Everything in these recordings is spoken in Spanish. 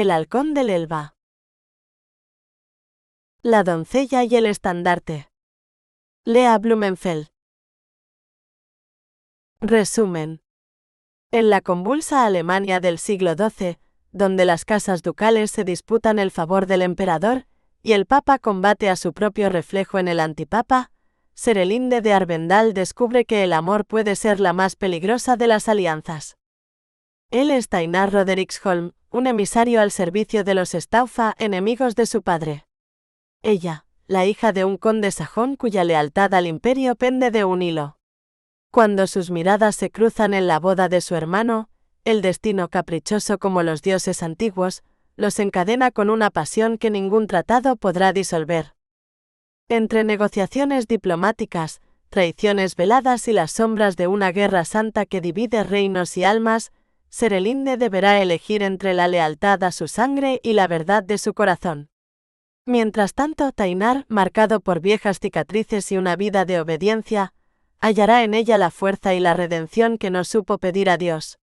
El halcón del Elba. La doncella y el estandarte. Lea Blumenfeld. Resumen. En la convulsa Alemania del siglo XII, donde las casas ducales se disputan el favor del emperador, y el papa combate a su propio reflejo en el antipapa, Serelinde de Arvendal descubre que el amor puede ser la más peligrosa de las alianzas. Él es Einar Rodericksholm, un emisario al servicio de los Staufa, enemigos de su padre. Ella, la hija de un conde sajón cuya lealtad al imperio pende de un hilo. Cuando sus miradas se cruzan en la boda de su hermano, el destino caprichoso como los dioses antiguos, los encadena con una pasión que ningún tratado podrá disolver. Entre negociaciones diplomáticas, traiciones veladas y las sombras de una guerra santa que divide reinos y almas, Serelinde deberá elegir entre la lealtad a su sangre y la verdad de su corazón. Mientras tanto, Einar, marcado por viejas cicatrices y una vida de obediencia, hallará en ella la fuerza y la redención que no supo pedir a Dios.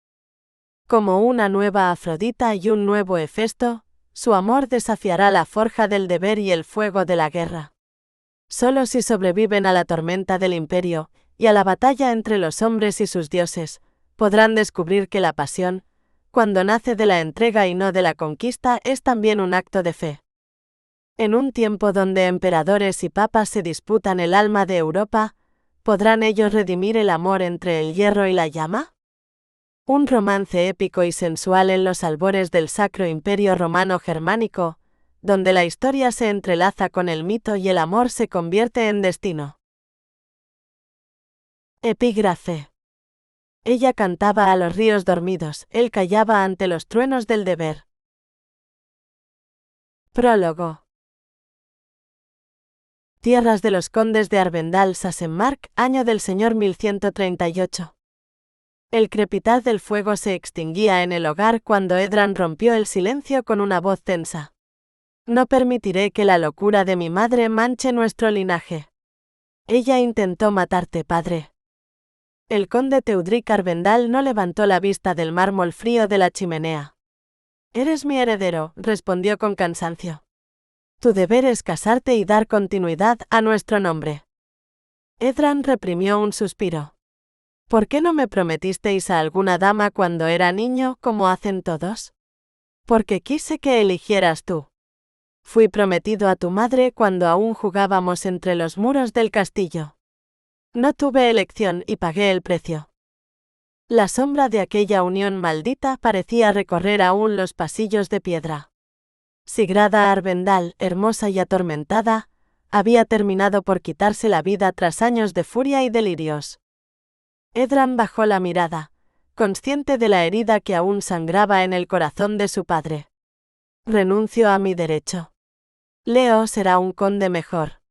Como una nueva Afrodita y un nuevo Hefesto, su amor desafiará la forja del deber y el fuego de la guerra. Solo si sobreviven a la tormenta del imperio, y a la batalla entre los hombres y sus dioses, podrán descubrir que la pasión, cuando nace de la entrega y no de la conquista, es también un acto de fe. En un tiempo donde emperadores y papas se disputan el alma de Europa, ¿podrán ellos redimir el amor entre el hierro y la llama? Un romance épico y sensual en los albores del Sacro Imperio Romano Germánico, donde la historia se entrelaza con el mito y el amor se convierte en destino. Epígrafe. Ella cantaba a los ríos dormidos, él callaba ante los truenos del deber. Prólogo. Tierras de los condes de Arvendal, Sassenmark, año del señor 1138. El crepitar del fuego se extinguía en el hogar cuando Edran rompió el silencio con una voz tensa. No permitiré que la locura de mi madre manche nuestro linaje. Ella intentó matarte, padre. El conde Teudric Arvendal no levantó la vista del mármol frío de la chimenea. Eres mi heredero, respondió con cansancio. Tu deber es casarte y dar continuidad a nuestro nombre. Edran reprimió un suspiro. ¿Por qué no me prometisteis a alguna dama cuando era niño, como hacen todos? Porque quise que eligieras tú. Fui prometido a tu madre cuando aún jugábamos entre los muros del castillo. No tuve elección y pagué el precio. La sombra de aquella unión maldita parecía recorrer aún los pasillos de piedra. Sigrada Arvendal, hermosa y atormentada, había terminado por quitarse la vida tras años de furia y delirios. Edran bajó la mirada, consciente de la herida que aún sangraba en el corazón de su padre. Renuncio a mi derecho. Leo será un conde mejor.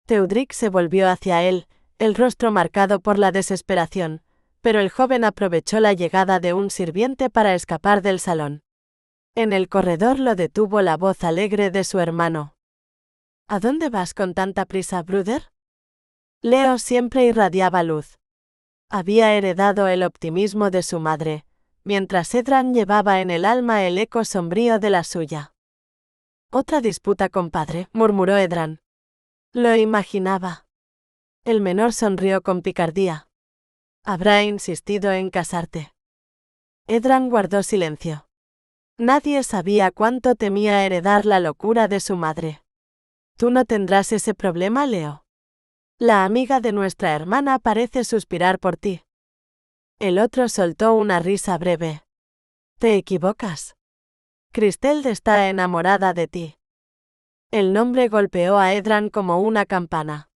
Teudric se volvió hacia él, el rostro marcado por la desesperación, pero el joven aprovechó la llegada de un sirviente para escapar del salón. En el corredor lo detuvo la voz alegre de su hermano. ¿A dónde vas con tanta prisa, Bruder? Leo siempre irradiaba luz. Había heredado el optimismo de su madre, mientras Edran llevaba en el alma el eco sombrío de la suya. Otra disputa con padre, murmuró Edran. Lo imaginaba. El menor sonrió con picardía. Habrá insistido en casarte. Edran guardó silencio. Nadie sabía cuánto temía heredar la locura de su madre. Tú no tendrás ese problema, Leo. La amiga de nuestra hermana parece suspirar por ti. El otro soltó una risa breve. Te equivocas. Christelde está enamorada de ti. El nombre golpeó a Edran como una campana.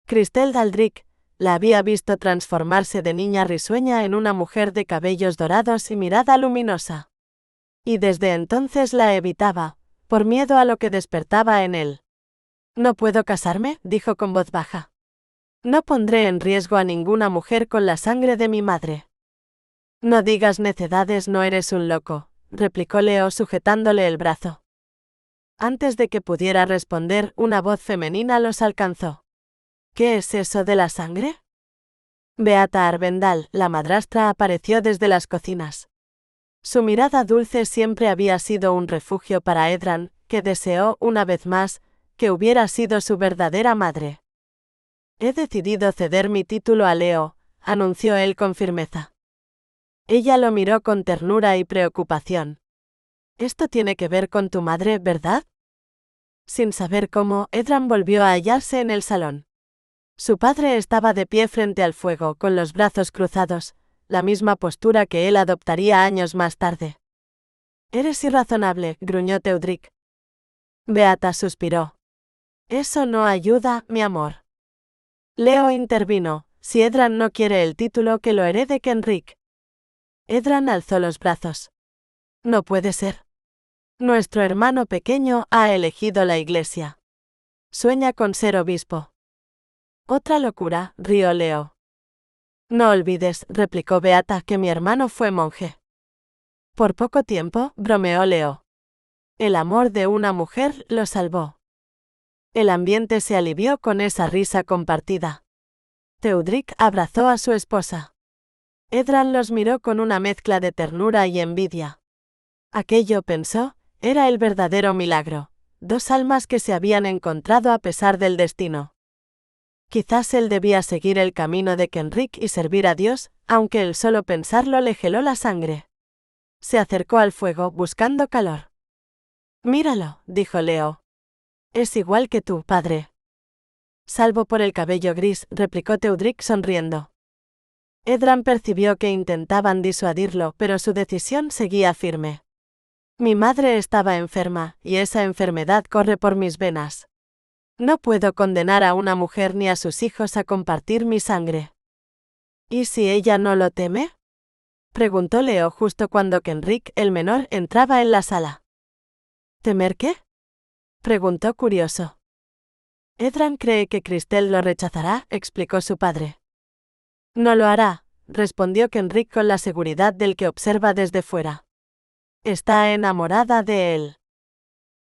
Christelde Aldrich la había visto transformarse de niña risueña en una mujer de cabellos dorados y mirada luminosa. Y desde entonces la evitaba, por miedo a lo que despertaba en él. «No puedo casarme», dijo con voz baja. «No pondré en riesgo a ninguna mujer con la sangre de mi madre». «No digas necedades, no eres un loco», replicó Leo sujetándole el brazo. Antes de que pudiera responder, una voz femenina los alcanzó. «¿Qué es eso de la sangre?» Beata Arvendal, la madrastra, apareció desde las cocinas. Su mirada dulce siempre había sido un refugio para Edran, que deseó, una vez más, que hubiera sido su verdadera madre. He decidido ceder mi título a Leo, anunció él con firmeza. Ella lo miró con ternura y preocupación. Esto tiene que ver con tu madre, ¿verdad? Sin saber cómo, Edran volvió a hallarse en el salón. Su padre estaba de pie frente al fuego, con los brazos cruzados, la misma postura que él adoptaría años más tarde. Eres irrazonable, gruñó Teudric. Beata suspiró. Eso no ayuda, mi amor. Leo intervino. Si Edran no quiere el título, que lo herede Kenric. Edran alzó los brazos. No puede ser. Nuestro hermano pequeño ha elegido la iglesia. Sueña con ser obispo. Otra locura, rió Leo. No olvides, replicó Beata, que mi hermano fue monje. Por poco tiempo, bromeó Leo. El amor de una mujer lo salvó. El ambiente se alivió con esa risa compartida. Teudric abrazó a su esposa. Edran los miró con una mezcla de ternura y envidia. Aquello, pensó, era el verdadero milagro, dos almas que se habían encontrado a pesar del destino. Quizás él debía seguir el camino de Kenric y servir a Dios, aunque el solo pensarlo le geló la sangre. Se acercó al fuego, buscando calor. Míralo, dijo Leo. Es igual que tú, padre. Salvo por el cabello gris, replicó Teudric sonriendo. Edran percibió que intentaban disuadirlo, pero su decisión seguía firme. Mi madre estaba enferma, y esa enfermedad corre por mis venas. No puedo condenar a una mujer ni a sus hijos a compartir mi sangre. ¿Y si ella no lo teme? Preguntó Leo justo cuando Kenric, el menor, entraba en la sala. ¿Temer qué? Preguntó curioso. Edran cree que Cristel lo rechazará, explicó su padre. No lo hará, respondió Kenric con la seguridad del que observa desde fuera. Está enamorada de él.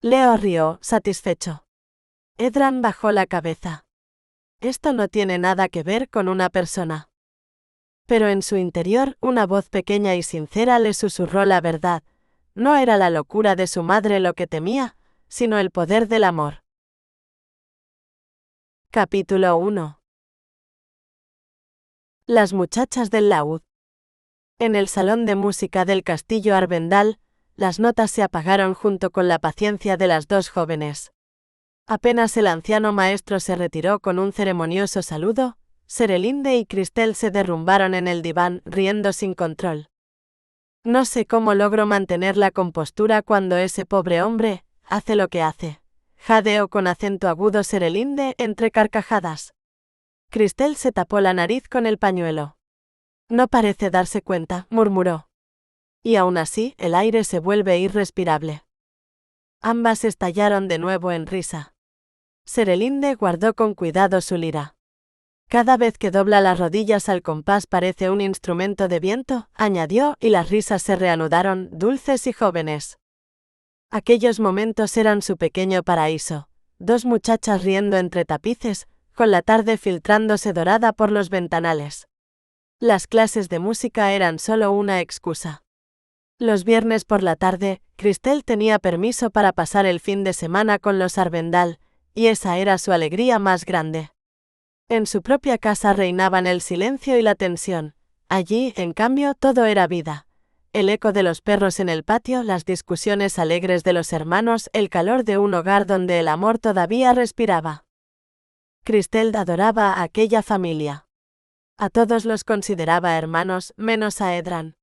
Leo rió, satisfecho. Edran bajó la cabeza. Esto no tiene nada que ver con una persona. Pero en su interior, una voz pequeña y sincera le susurró la verdad. No era la locura de su madre lo que temía, sino el poder del amor. Capítulo 1. Las muchachas del laúd. En el salón de música del castillo Arvendal, las notas se apagaron junto con la paciencia de las dos jóvenes. Apenas el anciano maestro se retiró con un ceremonioso saludo, Serelinde y Cristel se derrumbaron en el diván, riendo sin control. No sé cómo logro mantener la compostura cuando ese pobre hombre hace lo que hace, jadeó con acento agudo Serelinde entre carcajadas. Cristel se tapó la nariz con el pañuelo. No parece darse cuenta, murmuró. Y aún así, el aire se vuelve irrespirable. Ambas estallaron de nuevo en risa. Serelinde guardó con cuidado su lira. Cada vez que dobla las rodillas al compás parece un instrumento de viento, añadió, y las risas se reanudaron, dulces y jóvenes. Aquellos momentos eran su pequeño paraíso, dos muchachas riendo entre tapices, con la tarde filtrándose dorada por los ventanales. Las clases de música eran solo una excusa. Los viernes por la tarde, Cristel tenía permiso para pasar el fin de semana con los Arvendal, y esa era su alegría más grande. En su propia casa reinaban el silencio y la tensión. Allí, en cambio, todo era vida. El eco de los perros en el patio, las discusiones alegres de los hermanos, el calor de un hogar donde el amor todavía respiraba. Cristel adoraba a aquella familia. A todos los consideraba hermanos, menos a Edran.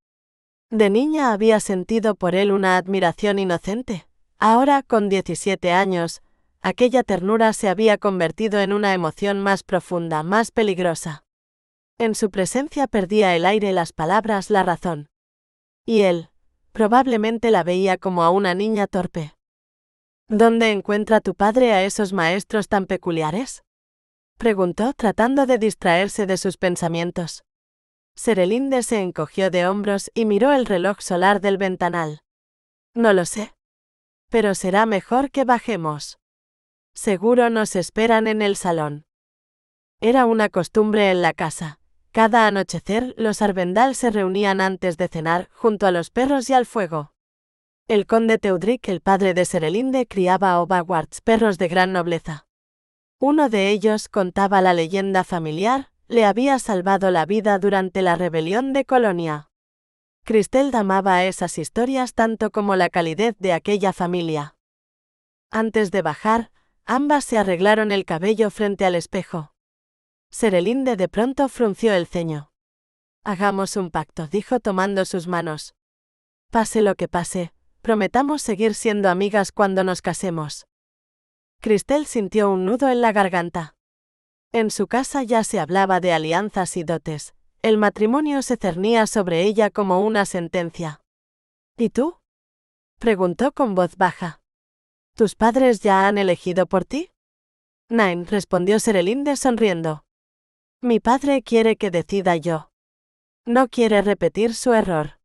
De niña había sentido por él una admiración inocente. Ahora, con 17 años, aquella ternura se había convertido en una emoción más profunda, más peligrosa. En su presencia perdía el aire, las palabras, la razón. Y él, probablemente la veía como a una niña torpe. ¿Dónde encuentra tu padre a esos maestros tan peculiares?, preguntó, tratando de distraerse de sus pensamientos. Serelinde se encogió de hombros y miró el reloj solar del ventanal. No lo sé. Pero será mejor que bajemos. Seguro nos esperan en el salón. Era una costumbre en la casa. Cada anochecer, los Arvendal se reunían antes de cenar, junto a los perros y al fuego. El conde Teudric, el padre de Serelinde, criaba a Ovawarts, perros de gran nobleza. Uno de ellos, contaba la leyenda familiar, le había salvado la vida durante la rebelión de Colonia. Cristel amaba a esas historias tanto como la calidez de aquella familia. Antes de bajar, ambas se arreglaron el cabello frente al espejo. Serelinde de pronto frunció el ceño. «Hagamos un pacto», dijo tomando sus manos. «Pase lo que pase, prometamos seguir siendo amigas cuando nos casemos». Cristel sintió un nudo en la garganta. En su casa ya se hablaba de alianzas y dotes. El matrimonio se cernía sobre ella como una sentencia. «¿Y tú?», preguntó con voz baja. «¿Tus padres ya han elegido por ti?». «Nein», respondió Serelinde sonriendo. «Mi padre quiere que decida yo. No quiere repetir su error.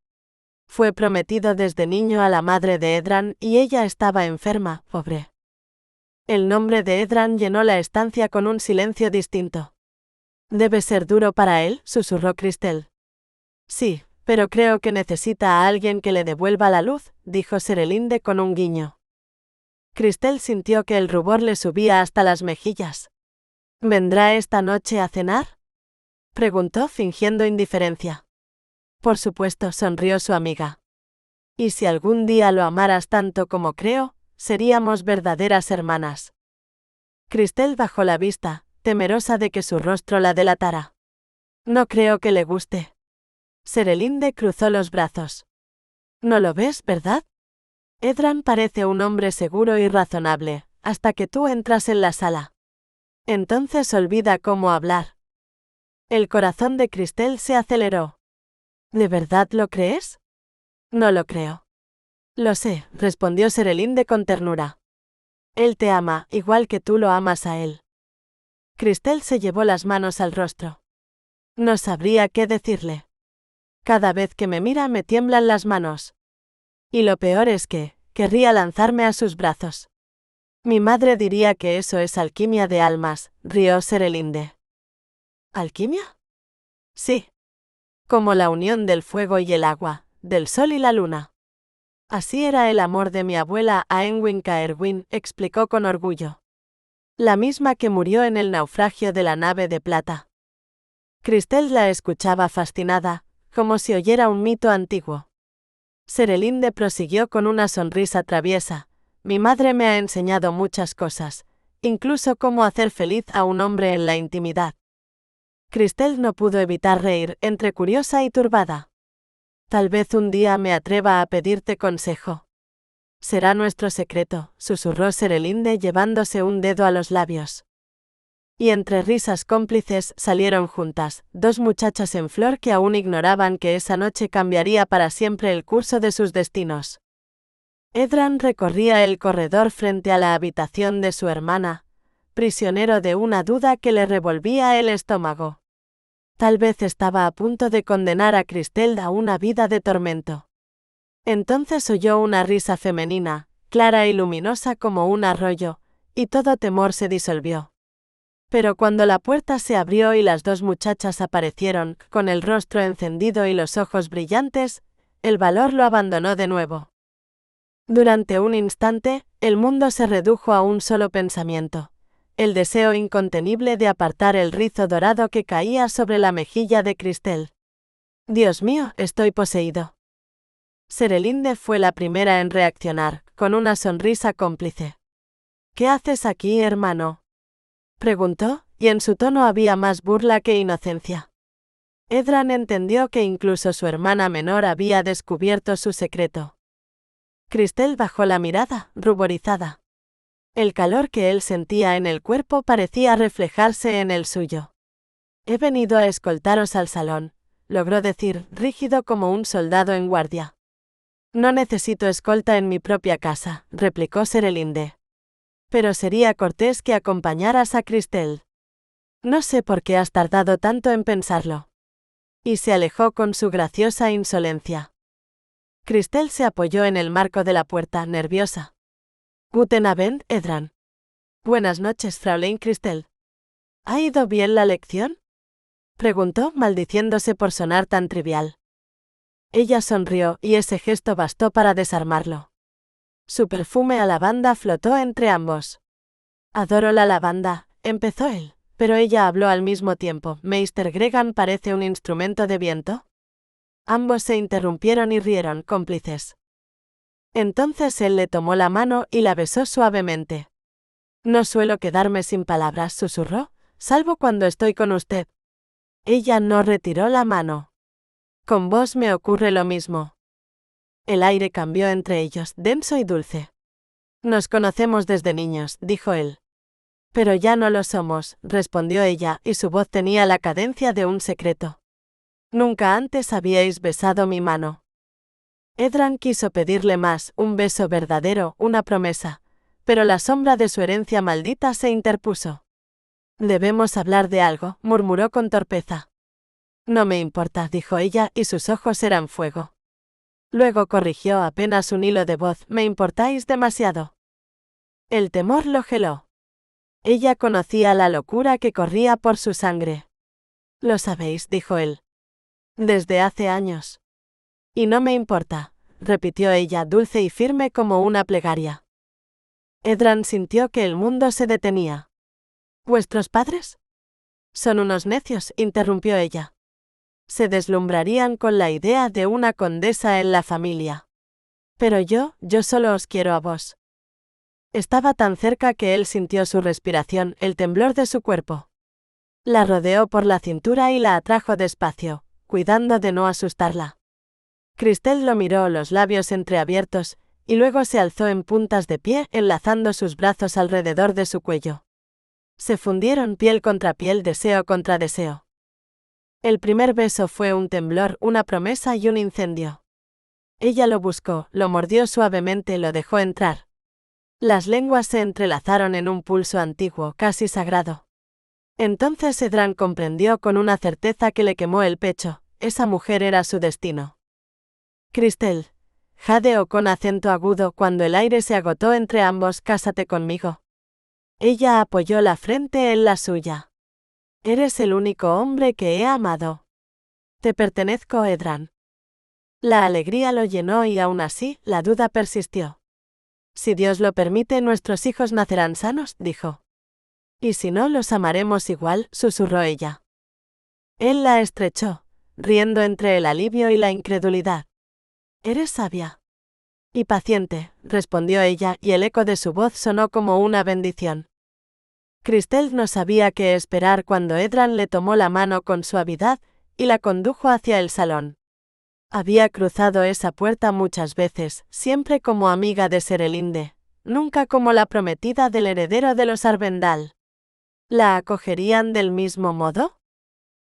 Fue prometido desde niño a la madre de Edran y ella estaba enferma, pobre». El nombre de Edran llenó la estancia con un silencio distinto. «Debe ser duro para él», susurró Cristel. «Sí, pero creo que necesita a alguien que le devuelva la luz», dijo Serelinde con un guiño. Cristel sintió que el rubor le subía hasta las mejillas. «¿Vendrá esta noche a cenar?», preguntó fingiendo indiferencia. «Por supuesto», sonrió su amiga. «Y si algún día lo amaras tanto como creo, seríamos verdaderas hermanas». Cristel bajó la vista, temerosa de que su rostro la delatara. «No creo que le guste». Serelinde cruzó los brazos. «¿No lo ves, verdad? Edran parece un hombre seguro y razonable, hasta que tú entras en la sala. Entonces olvida cómo hablar». El corazón de Cristel se aceleró. «¿De verdad lo crees?». «No lo creo». «Lo sé», respondió Serelinde con ternura. «Él te ama, igual que tú lo amas a él». Cristel se llevó las manos al rostro. No sabría qué decirle. «Cada vez que me mira me tiemblan las manos. Y lo peor es que, querría lanzarme a sus brazos». «Mi madre diría que eso es alquimia de almas», rió Serelinde. «¿Alquimia?». «Sí. Como la unión del fuego y el agua, del sol y la luna». «Así era el amor de mi abuela Aenwin Caerwyn», explicó con orgullo. «La misma que murió en el naufragio de la nave de plata». Cristel la escuchaba fascinada, como si oyera un mito antiguo. Serelinde prosiguió con una sonrisa traviesa. «Mi madre me ha enseñado muchas cosas, incluso cómo hacer feliz a un hombre en la intimidad». Cristel no pudo evitar reír, entre curiosa y turbada. «Tal vez un día me atreva a pedirte consejo». «Será nuestro secreto», susurró Serelinde llevándose un dedo a los labios. Y entre risas cómplices salieron juntas, dos muchachas en flor que aún ignoraban que esa noche cambiaría para siempre el curso de sus destinos. Edran recorría el corredor frente a la habitación de su hermana, prisionero de una duda que le revolvía el estómago. Tal vez estaba a punto de condenar a Cristel a una vida de tormento. Entonces oyó una risa femenina, clara y luminosa como un arroyo, y todo temor se disolvió. Pero cuando la puerta se abrió y las dos muchachas aparecieron, con el rostro encendido y los ojos brillantes, el valor lo abandonó de nuevo. Durante un instante, el mundo se redujo a un solo pensamiento: el deseo incontenible de apartar el rizo dorado que caía sobre la mejilla de Cristel. «Dios mío, estoy poseído». Serelinde fue la primera en reaccionar, con una sonrisa cómplice. «¿Qué haces aquí, hermano?», preguntó, y en su tono había más burla que inocencia. Edran entendió que incluso su hermana menor había descubierto su secreto. Cristel bajó la mirada, ruborizada. El calor que él sentía en el cuerpo parecía reflejarse en el suyo. «He venido a escoltaros al salón», logró decir, rígido como un soldado en guardia. «No necesito escolta en mi propia casa», replicó Serelinde. «Pero sería cortés que acompañaras a Cristel. No sé por qué has tardado tanto en pensarlo». Y se alejó con su graciosa insolencia. Cristel se apoyó en el marco de la puerta, nerviosa. «Guten Abend, Edran». «Buenas noches, Fraulein Cristel». «¿Ha ido bien la lección?». Preguntó, maldiciéndose por sonar tan trivial. Ella sonrió, y ese gesto bastó para desarmarlo. Su perfume a lavanda flotó entre ambos. Adoro la lavanda, empezó él, pero ella habló al mismo tiempo. ¿Meister Gregan parece un instrumento de viento? Ambos se interrumpieron y rieron, cómplices. Entonces él le tomó la mano y la besó suavemente. No suelo quedarme sin palabras, susurró, salvo cuando estoy con usted. Ella no retiró la mano. Con vos me ocurre lo mismo. El aire cambió entre ellos, denso y dulce. Nos conocemos desde niños, dijo él. Pero ya no lo somos, respondió ella, y su voz tenía la cadencia de un secreto. Nunca antes habíais besado mi mano. Edran quiso pedirle más, un beso verdadero, una promesa, pero la sombra de su herencia maldita se interpuso. Debemos hablar de algo, murmuró con torpeza. No me importa, dijo ella, y sus ojos eran fuego. Luego corrigió apenas un hilo de voz, me importáis demasiado. El temor lo geló. Ella conocía la locura que corría por su sangre. Lo sabéis, dijo él. Desde hace años. Y no me importa, repitió ella, dulce y firme como una plegaria. Edran sintió que el mundo se detenía. ¿Vuestros padres? Son unos necios, interrumpió ella. Se deslumbrarían con la idea de una condesa en la familia. Pero yo solo os quiero a vos. Estaba tan cerca que él sintió su respiración, el temblor de su cuerpo. La rodeó por la cintura y la atrajo despacio, cuidando de no asustarla. Cristel lo miró, los labios entreabiertos, y luego se alzó en puntas de pie, enlazando sus brazos alrededor de su cuello. Se fundieron piel contra piel, deseo contra deseo. El primer beso fue un temblor, una promesa y un incendio. Ella lo buscó, lo mordió suavemente, lo dejó entrar. Las lenguas se entrelazaron en un pulso antiguo, casi sagrado. Entonces Edran comprendió con una certeza que le quemó el pecho, esa mujer era su destino. Cristel, jadeó con acento agudo cuando el aire se agotó entre ambos, cásate conmigo. Ella apoyó la frente en la suya. Eres el único hombre que he amado. Te pertenezco, Edran. La alegría lo llenó y aún así, la duda persistió. Si Dios lo permite, nuestros hijos nacerán sanos, dijo. Y si no, los amaremos igual, susurró ella. Él la estrechó, riendo entre el alivio y la incredulidad. Eres sabia. Y paciente, respondió ella, y el eco de su voz sonó como una bendición. Cristel no sabía qué esperar cuando Edran le tomó la mano con suavidad y la condujo hacia el salón. Había cruzado esa puerta muchas veces, siempre como amiga de Serelinde, nunca como la prometida del heredero de los Arvendal. ¿La acogerían del mismo modo?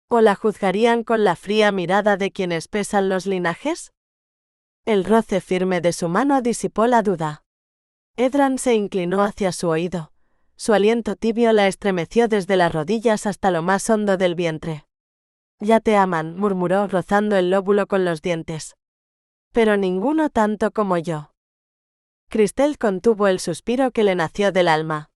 ¿O la juzgarían con la fría mirada de quienes pesan los linajes? El roce firme de su mano disipó la duda. Edran se inclinó hacia su oído. Su aliento tibio la estremeció desde las rodillas hasta lo más hondo del vientre. Ya te aman, murmuró, rozando el lóbulo con los dientes. Pero ninguno tanto como yo. Cristel contuvo el suspiro que le nació del alma.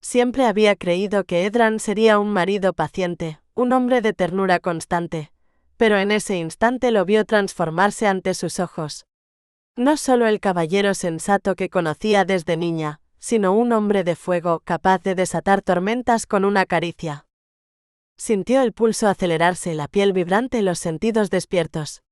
Siempre había creído que Edran sería un marido paciente, un hombre de ternura constante, pero en ese instante lo vio transformarse ante sus ojos. No solo el caballero sensato que conocía desde niña, sino un hombre de fuego capaz de desatar tormentas con una caricia. Sintió el pulso acelerarse, la piel vibrante, los sentidos despiertos.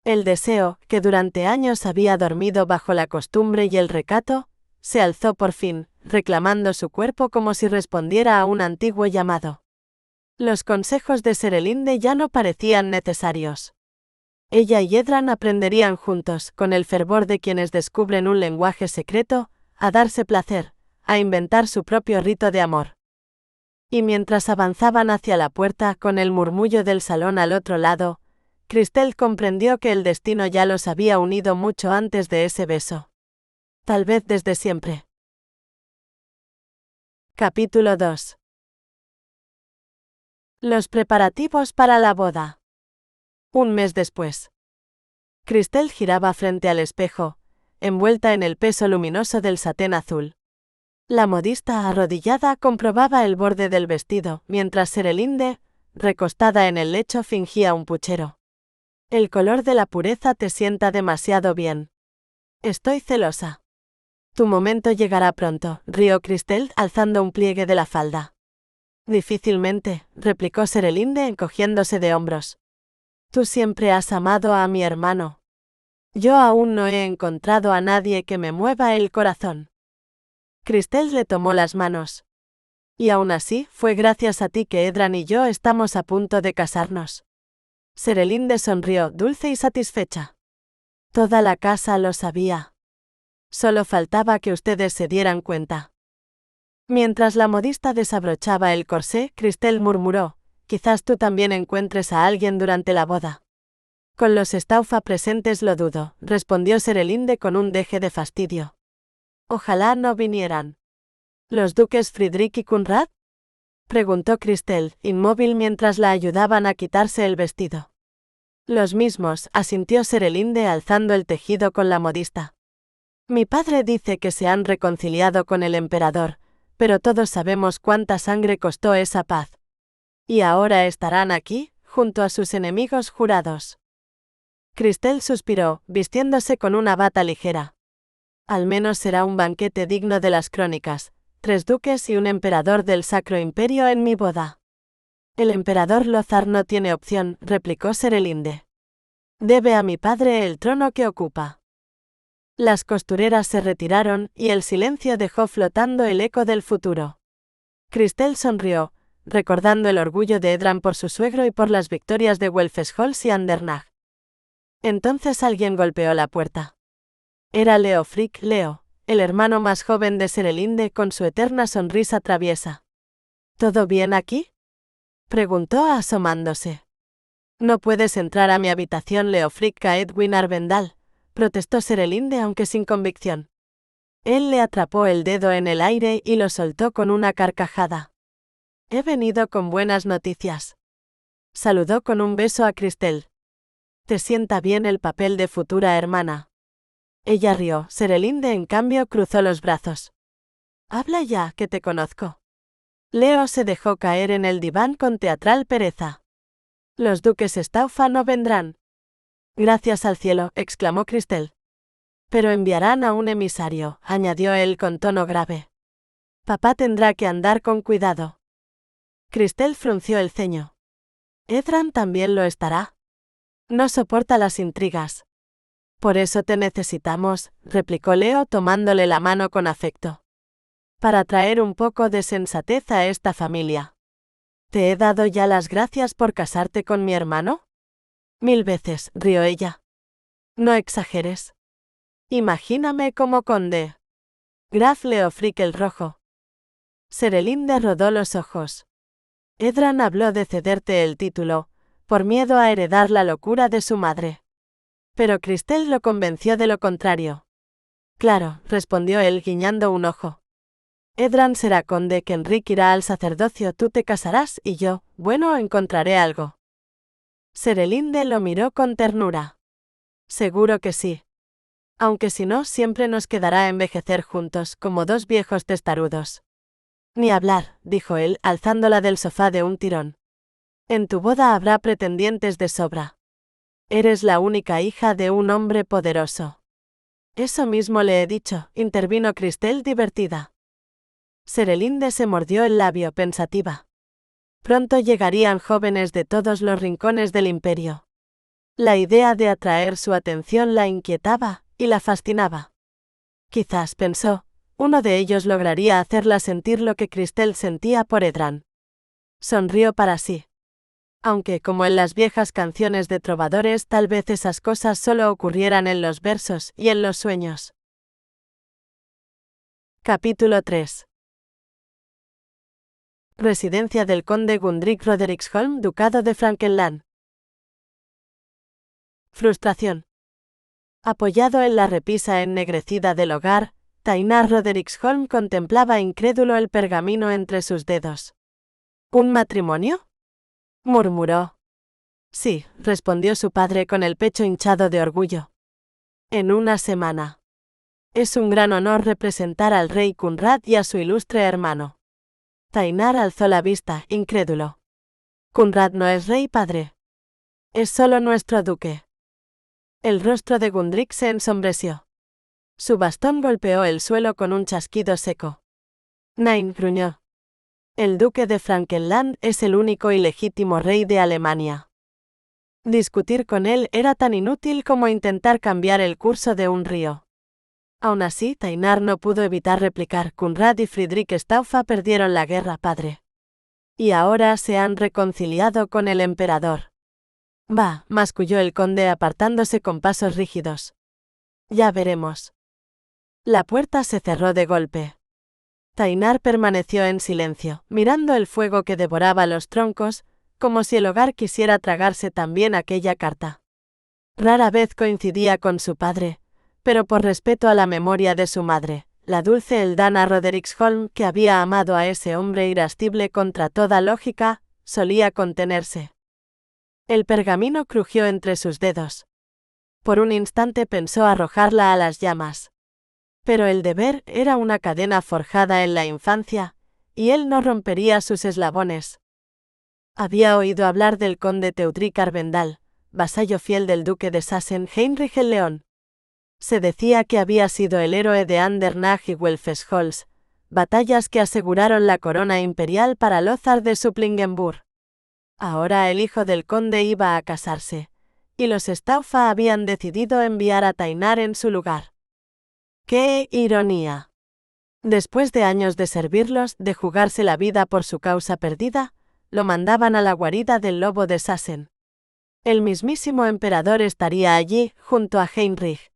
El deseo, que durante años había dormido bajo la costumbre y el recato, se alzó por fin, reclamando su cuerpo como si respondiera a un antiguo llamado. Los consejos de Serelinde ya no parecían necesarios. Ella y Edran aprenderían juntos, con el fervor de quienes descubren un lenguaje secreto, a darse placer, a inventar su propio rito de amor. Y mientras avanzaban hacia la puerta con el murmullo del salón al otro lado, Cristel comprendió que el destino ya los había unido mucho antes de ese beso. Tal vez desde siempre. Capítulo 2. Los preparativos para la boda. Un mes después. Cristel giraba frente al espejo, envuelta en el peso luminoso del satén azul. La modista arrodillada comprobaba el borde del vestido, mientras Serelinde, recostada en el lecho, fingía un puchero. El color de la pureza te sienta demasiado bien. Estoy celosa. Tu momento llegará pronto, rió Christelle, alzando un pliegue de la falda. Difícilmente, replicó Serelinde encogiéndose de hombros. Tú siempre has amado a mi hermano. Yo aún no he encontrado a nadie que me mueva el corazón. Christelle le tomó las manos. Y aún así, fue gracias a ti que Edran y yo estamos a punto de casarnos. Serelinde sonrió, dulce y satisfecha. Toda la casa lo sabía. Solo faltaba que ustedes se dieran cuenta. Mientras la modista desabrochaba el corsé, Christelle murmuró, quizás tú también encuentres a alguien durante la boda. Con los Staufa presentes lo dudo, respondió Serelinde con un deje de fastidio. Ojalá no vinieran. ¿Los duques Friedrich y Conrad? Preguntó Christelle, inmóvil mientras la ayudaban a quitarse el vestido. Los mismos, asintió Serelinde alzando el tejido con la modista. Mi padre dice que se han reconciliado con el emperador, pero todos sabemos cuánta sangre costó esa paz. Y ahora estarán aquí, junto a sus enemigos jurados. Christelle suspiró, vistiéndose con una bata ligera. Al menos será un banquete digno de las crónicas, 3 duques y un emperador del Sacro Imperio en mi boda. El emperador Lothar no tiene opción, replicó Serelinde. Debe a mi padre el trono que ocupa. Las costureras se retiraron y el silencio dejó flotando el eco del futuro. Christelle sonrió, recordando el orgullo de Edran por su suegro y por las victorias de Welfesholz y Andernach. Entonces alguien golpeó la puerta. Era Leofric Leo, el hermano más joven de Serelinde con su eterna sonrisa traviesa. ¿Todo bien aquí? Preguntó asomándose. No puedes entrar a mi habitación, Leofric Edwin Arvendal, protestó Serelinde aunque sin convicción. Él le atrapó el dedo en el aire y lo soltó con una carcajada. He venido con buenas noticias. Saludó con un beso a Christelle. ¿Te sienta bien el papel de futura hermana? Ella rió, Serelinde en cambio cruzó los brazos. Habla ya, que te conozco. Leo se dejó caer en el diván con teatral pereza. Los duques Staufa no vendrán. Gracias al cielo, exclamó Christelle. Pero enviarán a un emisario, añadió él con tono grave. Papá tendrá que andar con cuidado. Christelle frunció el ceño. Edran también lo estará. No soporta las intrigas. Por eso te necesitamos, replicó Leo tomándole la mano con afecto. Para traer un poco de sensatez a esta familia. ¿Te he dado ya las gracias por casarte con mi hermano? 1000 veces, rió ella. No exageres. Imagíname como conde. Graf Leofric el Rojo. Serelinde rodó los ojos. Edran habló de cederte el título, por miedo a heredar la locura de su madre. Pero Christelle lo convenció de lo contrario. Claro, respondió él guiñando un ojo. Edran será conde, que Enric irá al sacerdocio, tú te casarás y yo, bueno, encontraré algo. Serelinde lo miró con ternura. Seguro que sí. Aunque si no, siempre nos quedará envejecer juntos, como 2 viejos testarudos. Ni hablar, dijo él, alzándola del sofá de un tirón. En tu boda habrá pretendientes de sobra. Eres la única hija de un hombre poderoso. Eso mismo le he dicho, intervino Christelle divertida. Serelinde se mordió el labio pensativa. Pronto llegarían jóvenes de todos los rincones del imperio. La idea de atraer su atención la inquietaba y la fascinaba. Quizás, pensó, uno de ellos lograría hacerla sentir lo que Christelle sentía por Edran. Sonrió para sí. Aunque, como en las viejas canciones de trovadores, tal vez esas cosas solo ocurrieran en los versos y en los sueños. Capítulo 3. Residencia del conde Gundrik Rodericksholm, ducado de Frankenland. Frustración. Apoyado en la repisa ennegrecida del hogar, Tainar Rodericksholm contemplaba incrédulo el pergamino entre sus dedos. ¿Un matrimonio?, murmuró. Sí, respondió su padre con el pecho hinchado de orgullo. En una semana. Es un gran honor representar al rey Conrad y a su ilustre hermano. Tainar alzó la vista, incrédulo. Conrad no es rey, padre. Es solo nuestro duque. El rostro de Gundrik se ensombreció. Su bastón golpeó el suelo con un chasquido seco. Nein, gruñó. El duque de Frankenland es el único y legítimo rey de Alemania. Discutir con él era tan inútil como intentar cambiar el curso de un río. Aún así, Tainar no pudo evitar replicar: Conrad y Friedrich Staufa perdieron la guerra, padre. Y ahora se han reconciliado con el emperador. Bah, masculló el conde apartándose con pasos rígidos. Ya veremos. La puerta se cerró de golpe. Tainar permaneció en silencio, mirando el fuego que devoraba los troncos, como si el hogar quisiera tragarse también aquella carta. Rara vez coincidía con su padre, pero por respeto a la memoria de su madre, la dulce Eldana Rodericksholm, que había amado a ese hombre irascible contra toda lógica, solía contenerse. El pergamino crujió entre sus dedos. Por un instante pensó arrojarla a las llamas. Pero el deber era una cadena forjada en la infancia, y él no rompería sus eslabones. Había oído hablar del conde Teudric Arvendal, vasallo fiel del duque de Sachsen-Heinrich el León. Se decía que había sido el héroe de Andernach y Welfesholz, batallas que aseguraron la corona imperial para Lothar de Supplingenburg. Ahora el hijo del conde iba a casarse, y los Staufa habían decidido enviar a Tainar en su lugar. ¡Qué ironía! Después de años de servirlos, de jugarse la vida por su causa perdida, lo mandaban a la guarida del lobo de Sassen. El mismísimo emperador estaría allí, junto a Heinrich.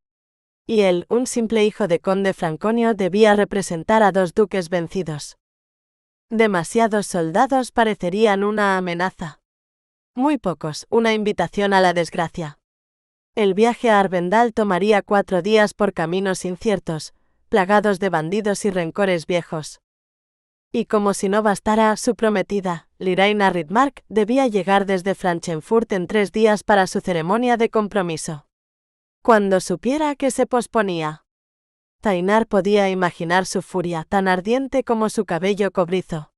Y él, un simple hijo de conde franconio, debía representar a dos duques vencidos. Demasiados soldados parecerían una amenaza. Muy pocos, una invitación a la desgracia. El viaje a Arvendal tomaría 4 días por caminos inciertos, plagados de bandidos y rencores viejos. Y como si no bastara, su prometida, Liraina Ridmark, debía llegar desde Frankenfurt en 3 días para su ceremonia de compromiso. Cuando supiera que se posponía, Tainar podía imaginar su furia, tan ardiente como su cabello cobrizo.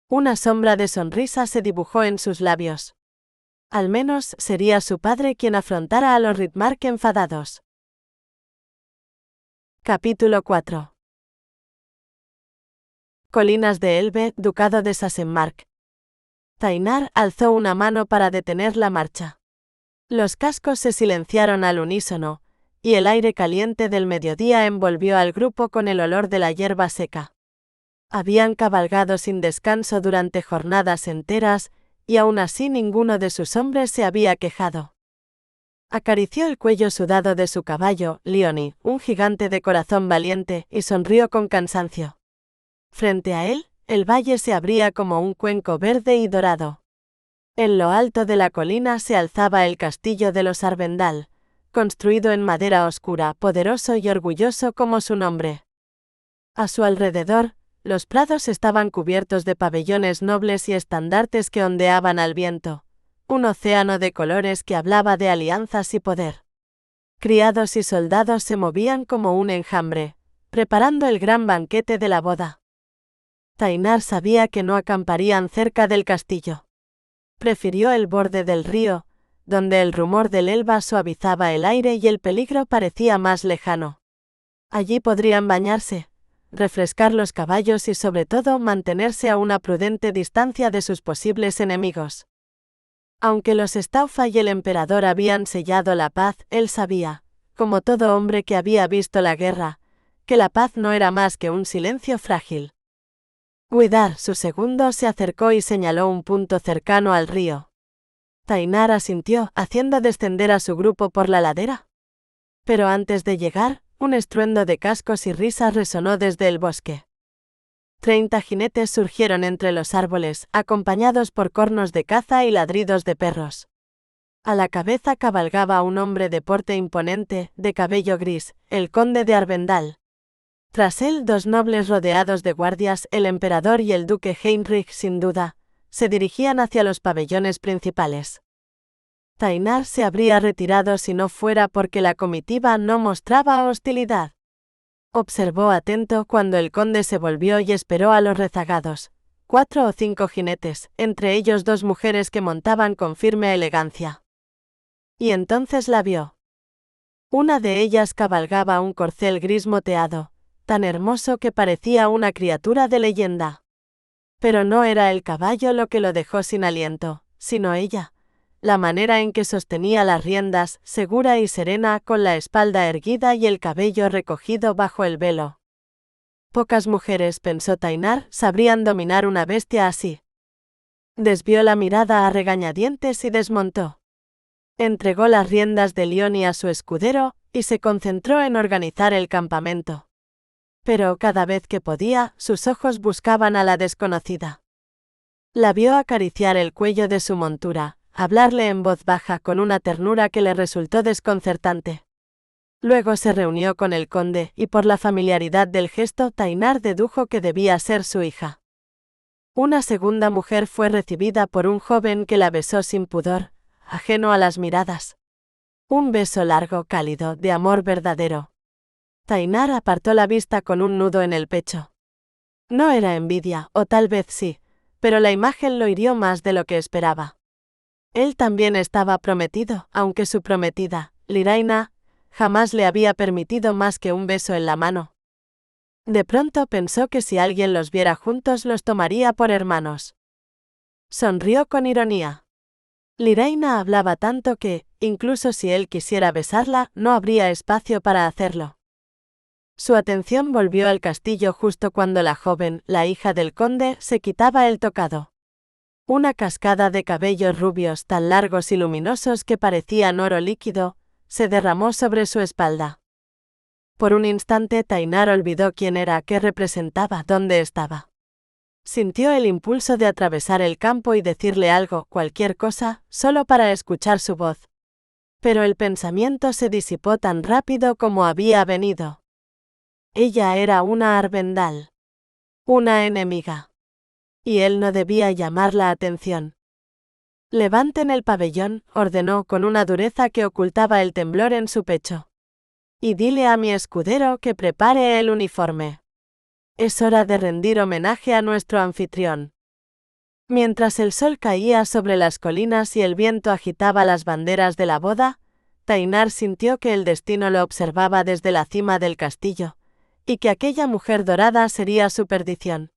Una sombra de sonrisa se dibujó en sus labios. Al menos sería su padre quien afrontara a los Ridmark enfadados. Capítulo 4. Colinas de Elbe, Ducado de Sachsenmark. Tainar alzó una mano para detener la marcha. Los cascos se silenciaron al unísono, y el aire caliente del mediodía envolvió al grupo con el olor de la hierba seca. Habían cabalgado sin descanso durante jornadas enteras, y aún así ninguno de sus hombres se había quejado. Acarició el cuello sudado de su caballo, Leonie, un gigante de corazón valiente, y sonrió con cansancio. Frente a él, el valle se abría como un cuenco verde y dorado. En lo alto de la colina se alzaba el castillo de los Arvendal, construido en madera oscura, poderoso y orgulloso como su nombre. A su alrededor, los prados estaban cubiertos de pabellones nobles y estandartes que ondeaban al viento, un océano de colores que hablaba de alianzas y poder. Criados y soldados se movían como un enjambre, preparando el gran banquete de la boda. Tainar sabía que no acamparían cerca del castillo. Prefirió el borde del río, donde el rumor del Elba suavizaba el aire y el peligro parecía más lejano. Allí podrían bañarse, refrescar los caballos y sobre todo mantenerse a una prudente distancia de sus posibles enemigos. Aunque los Staufa y el emperador habían sellado la paz, él sabía, como todo hombre que había visto la guerra, que la paz no era más que un silencio frágil. Guidar, su segundo, se acercó y señaló un punto cercano al río. Tainar asintió, haciendo descender a su grupo por la ladera. Pero antes de llegar, un estruendo de cascos y risas resonó desde el bosque. 30 jinetes surgieron entre los árboles, acompañados por cornos de caza y ladridos de perros. A la cabeza cabalgaba un hombre de porte imponente, de cabello gris, el conde de Arvendal. Tras él 2 nobles rodeados de guardias, el emperador y el duque Heinrich sin duda, se dirigían hacia los pabellones principales. Tainar se habría retirado si no fuera porque la comitiva no mostraba hostilidad. Observó atento cuando el conde se volvió y esperó a los rezagados, 4 o 5 jinetes, entre ellos 2 mujeres que montaban con firme elegancia. Y entonces la vio. Una de ellas cabalgaba un corcel gris moteado, tan hermoso que parecía una criatura de leyenda. Pero no era el caballo lo que lo dejó sin aliento, sino ella, la manera en que sostenía las riendas, segura y serena, con la espalda erguida y el cabello recogido bajo el velo. Pocas mujeres, pensó Tainar, sabrían dominar una bestia así. Desvió la mirada a regañadientes y desmontó. Entregó las riendas de Lioni a su escudero, y se concentró en organizar el campamento. Pero cada vez que podía, sus ojos buscaban a la desconocida. La vio acariciar el cuello de su montura, hablarle en voz baja con una ternura que le resultó desconcertante. Luego se reunió con el conde, y por la familiaridad del gesto, Tainar dedujo que debía ser su hija. Una segunda mujer fue recibida por un joven que la besó sin pudor, ajeno a las miradas. Un beso largo, cálido, de amor verdadero. Tainar apartó la vista con un nudo en el pecho. No era envidia, o tal vez sí, pero la imagen lo hirió más de lo que esperaba. Él también estaba prometido, aunque su prometida, Liraina, jamás le había permitido más que un beso en la mano. De pronto pensó que si alguien los viera juntos los tomaría por hermanos. Sonrió con ironía. Liraina hablaba tanto que, incluso si él quisiera besarla, no habría espacio para hacerlo. Su atención volvió al castillo justo cuando la joven, la hija del conde, se quitaba el tocado. Una cascada de cabellos rubios tan largos y luminosos que parecían oro líquido, se derramó sobre su espalda. Por un instante Tainar olvidó quién era, qué representaba, dónde estaba. Sintió el impulso de atravesar el campo y decirle algo, cualquier cosa, solo para escuchar su voz. Pero el pensamiento se disipó tan rápido como había venido. Ella era una Arvendal. Una enemiga. Y él no debía llamar la atención. «Levanten el pabellón», ordenó con una dureza que ocultaba el temblor en su pecho. «Y dile a mi escudero que prepare el uniforme. Es hora de rendir homenaje a nuestro anfitrión». Mientras el sol caía sobre las colinas y el viento agitaba las banderas de la boda, Tainar sintió que el destino lo observaba desde la cima del castillo, y que aquella mujer dorada sería su perdición.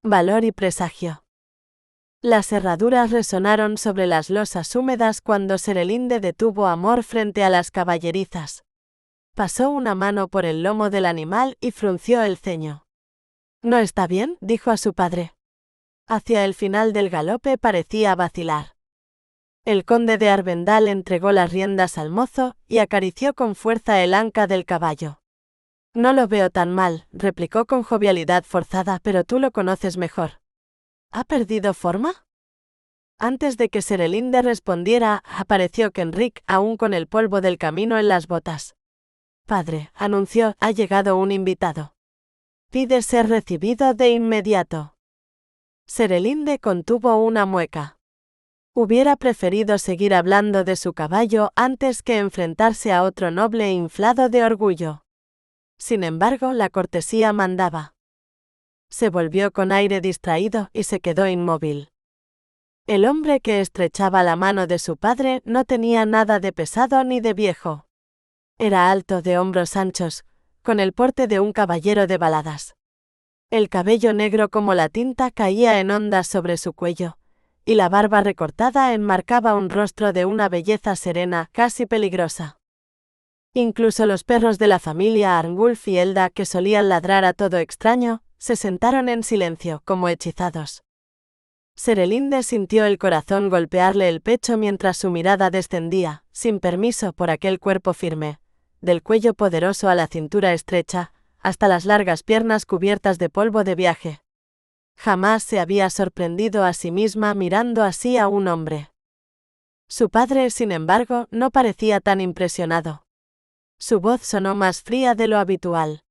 Valor y presagio. Las herraduras resonaron sobre las losas húmedas cuando Serelinde detuvo a Mor frente a las caballerizas. Pasó una mano por el lomo del animal y frunció el ceño. «¿No está bien?», dijo a su padre. Hacia el final del galope parecía vacilar. El conde de Arvendal entregó las riendas al mozo y acarició con fuerza el anca del caballo. «No lo veo tan mal», replicó con jovialidad forzada, «pero tú lo conoces mejor». «¿Ha perdido forma?». Antes de que Serelinde respondiera, apareció Kenric, aún con el polvo del camino en las botas. «Padre», anunció, «ha llegado un invitado. Pide ser recibido de inmediato». Serelinde contuvo una mueca. Hubiera preferido seguir hablando de su caballo antes que enfrentarse a otro noble inflado de orgullo. Sin embargo, la cortesía mandaba. Se volvió con aire distraído y se quedó inmóvil. El hombre que estrechaba la mano de su padre no tenía nada de pesado ni de viejo. Era alto, de hombros anchos, con el porte de un caballero de baladas. El cabello negro como la tinta caía en ondas sobre su cuello, y la barba recortada enmarcaba un rostro de una belleza serena, casi peligrosa. Incluso los perros de la familia Arngulf y Elda, que solían ladrar a todo extraño, se sentaron en silencio, como hechizados. Serelinde sintió el corazón golpearle el pecho mientras su mirada descendía, sin permiso, por aquel cuerpo firme, del cuello poderoso a la cintura estrecha, hasta las largas piernas cubiertas de polvo de viaje. Jamás se había sorprendido a sí misma mirando así a un hombre. Su padre, sin embargo, no parecía tan impresionado. Su voz sonó más fría de lo habitual.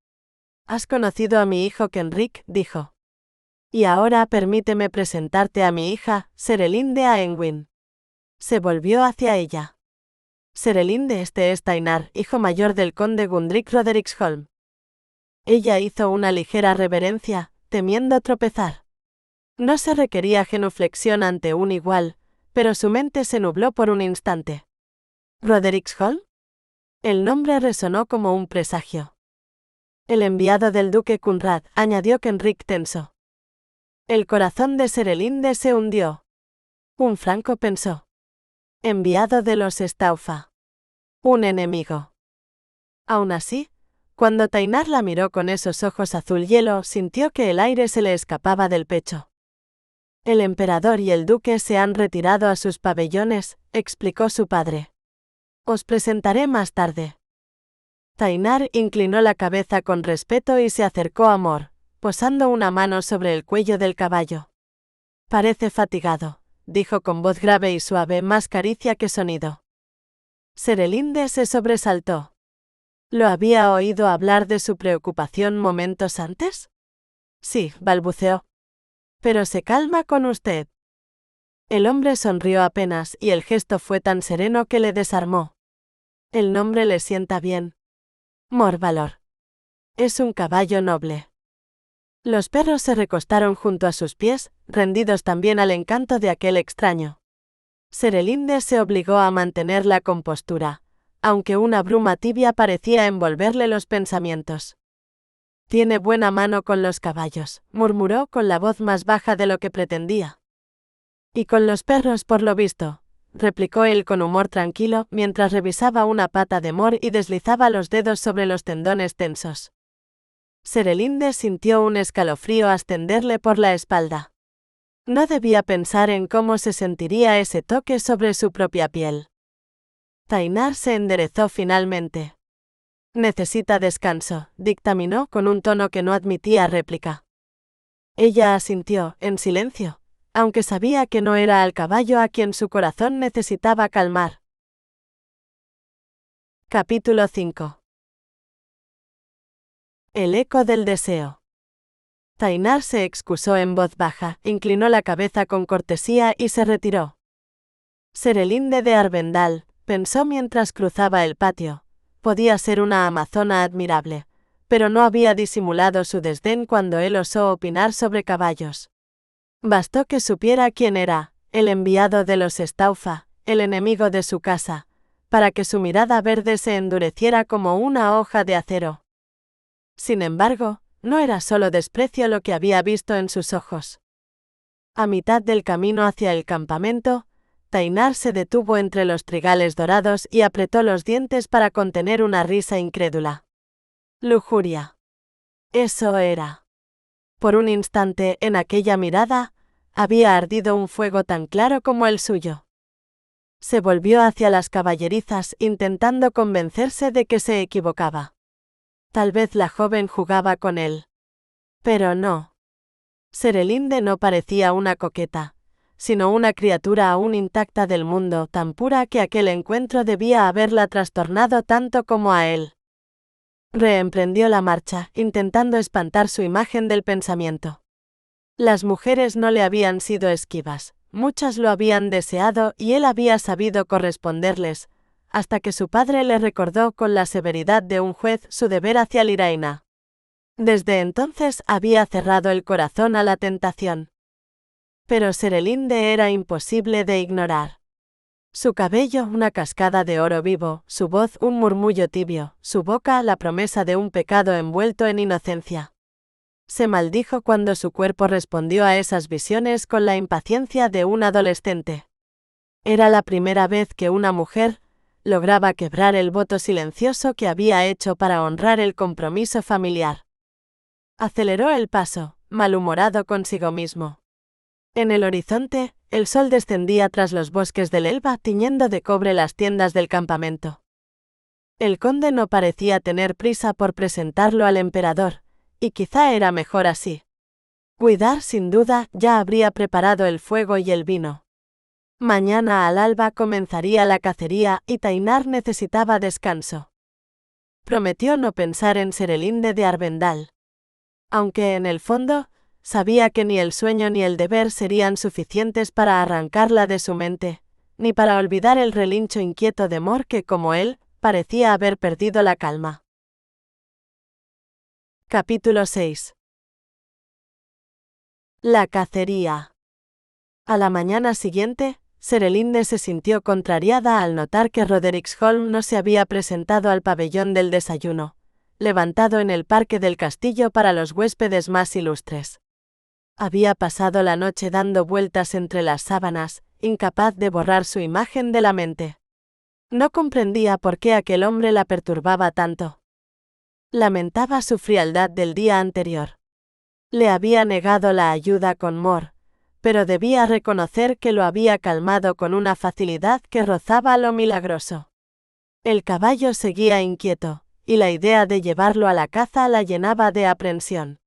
«¿Has conocido a mi hijo Kenric?», dijo. «Y ahora permíteme presentarte a mi hija, Serelinde Aenwin». Se volvió hacia ella. «Serelinde, este es Tainar, hijo mayor del conde Gundrick Rodericksholm». Ella hizo una ligera reverencia, temiendo tropezar. No se requería genuflexión ante un igual, pero su mente se nubló por un instante. ¿Roderick's-Hall? El nombre resonó como un presagio. El enviado del duque Conrad, añadió Kenrick tenso. El corazón de Serelinde se hundió. Un franco pensó. Enviado de los Staufa. Un enemigo. Aún así, cuando Tainar la miró con esos ojos azul hielo, sintió que el aire se le escapaba del pecho. El emperador y el duque se han retirado a sus pabellones, explicó su padre. Os presentaré más tarde. Tainar inclinó la cabeza con respeto y se acercó a Mor, posando una mano sobre el cuello del caballo. Parece fatigado, dijo con voz grave y suave, más caricia que sonido. Serelinde se sobresaltó. ¿Lo había oído hablar de su preocupación momentos antes? Sí, balbuceó. Pero se calma con usted. El hombre sonrió apenas y el gesto fue tan sereno que le desarmó. El nombre le sienta bien. Mor Valor. Es un caballo noble. Los perros se recostaron junto a sus pies, rendidos también al encanto de aquel extraño. Serelinde se obligó a mantener la compostura, aunque una bruma tibia parecía envolverle los pensamientos. Tiene buena mano con los caballos, murmuró con la voz más baja de lo que pretendía. Y con los perros por lo visto, replicó él con humor tranquilo, mientras revisaba una pata de Mor y deslizaba los dedos sobre los tendones tensos. Serelinde sintió un escalofrío ascenderle por la espalda. No debía pensar en cómo se sentiría ese toque sobre su propia piel. Tainar se enderezó finalmente. Necesita descanso, dictaminó con un tono que no admitía réplica. Ella asintió, en silencio, aunque sabía que no era al caballo a quien su corazón necesitaba calmar. Capítulo 5. El eco del deseo. Tainar se excusó en voz baja, inclinó la cabeza con cortesía y se retiró. Serelinde de Arvendal, pensó mientras cruzaba el patio, podía ser una amazona admirable, pero no había disimulado su desdén cuando él osó opinar sobre caballos. Bastó que supiera quién era, el enviado de los Staufa, el enemigo de su casa, para que su mirada verde se endureciera como una hoja de acero. Sin embargo, no era solo desprecio lo que había visto en sus ojos. A mitad del camino hacia el campamento, Tainar se detuvo entre los trigales dorados y apretó los dientes para contener una risa incrédula. Lujuria. Eso era. Por un instante, en aquella mirada, había ardido un fuego tan claro como el suyo. Se volvió hacia las caballerizas intentando convencerse de que se equivocaba. Tal vez la joven jugaba con él. Pero no. Serelinde no parecía una coqueta, sino una criatura aún intacta del mundo, tan pura que aquel encuentro debía haberla trastornado tanto como a él. Reemprendió la marcha, intentando espantar su imagen del pensamiento. Las mujeres no le habían sido esquivas, muchas lo habían deseado y él había sabido corresponderles, hasta que su padre le recordó con la severidad de un juez su deber hacia Liraina. Desde entonces había cerrado el corazón a la tentación. Pero Serelinde era imposible de ignorar. Su cabello una cascada de oro vivo, su voz un murmullo tibio, su boca la promesa de un pecado envuelto en inocencia. Se maldijo cuando su cuerpo respondió a esas visiones con la impaciencia de un adolescente. Era la primera vez que una mujer lograba quebrar el voto silencioso que había hecho para honrar el compromiso familiar. Aceleró el paso, malhumorado consigo mismo. En el horizonte, el sol descendía tras los bosques del Elba tiñendo de cobre las tiendas del campamento. El conde no parecía tener prisa por presentarlo al emperador, y quizá era mejor así. Cuidar, sin duda, ya habría preparado el fuego y el vino. Mañana al alba comenzaría la cacería y Tainar necesitaba descanso. Prometió no pensar en Serelinde de Arvendal. Aunque en el fondo, sabía que ni el sueño ni el deber serían suficientes para arrancarla de su mente, ni para olvidar el relincho inquieto de Mor que, como él, parecía haber perdido la calma. Capítulo 6. La cacería. A la mañana siguiente, Serelinde se sintió contrariada al notar que Rodericksholm no se había presentado al pabellón del desayuno, levantado en el parque del castillo para los huéspedes más ilustres. Había pasado la noche dando vueltas entre las sábanas, incapaz de borrar su imagen de la mente. No comprendía por qué aquel hombre la perturbaba tanto. Lamentaba su frialdad del día anterior. Le había negado la ayuda con Mor, pero debía reconocer que lo había calmado con una facilidad que rozaba lo milagroso. El caballo seguía inquieto, y la idea de llevarlo a la caza la llenaba de aprensión.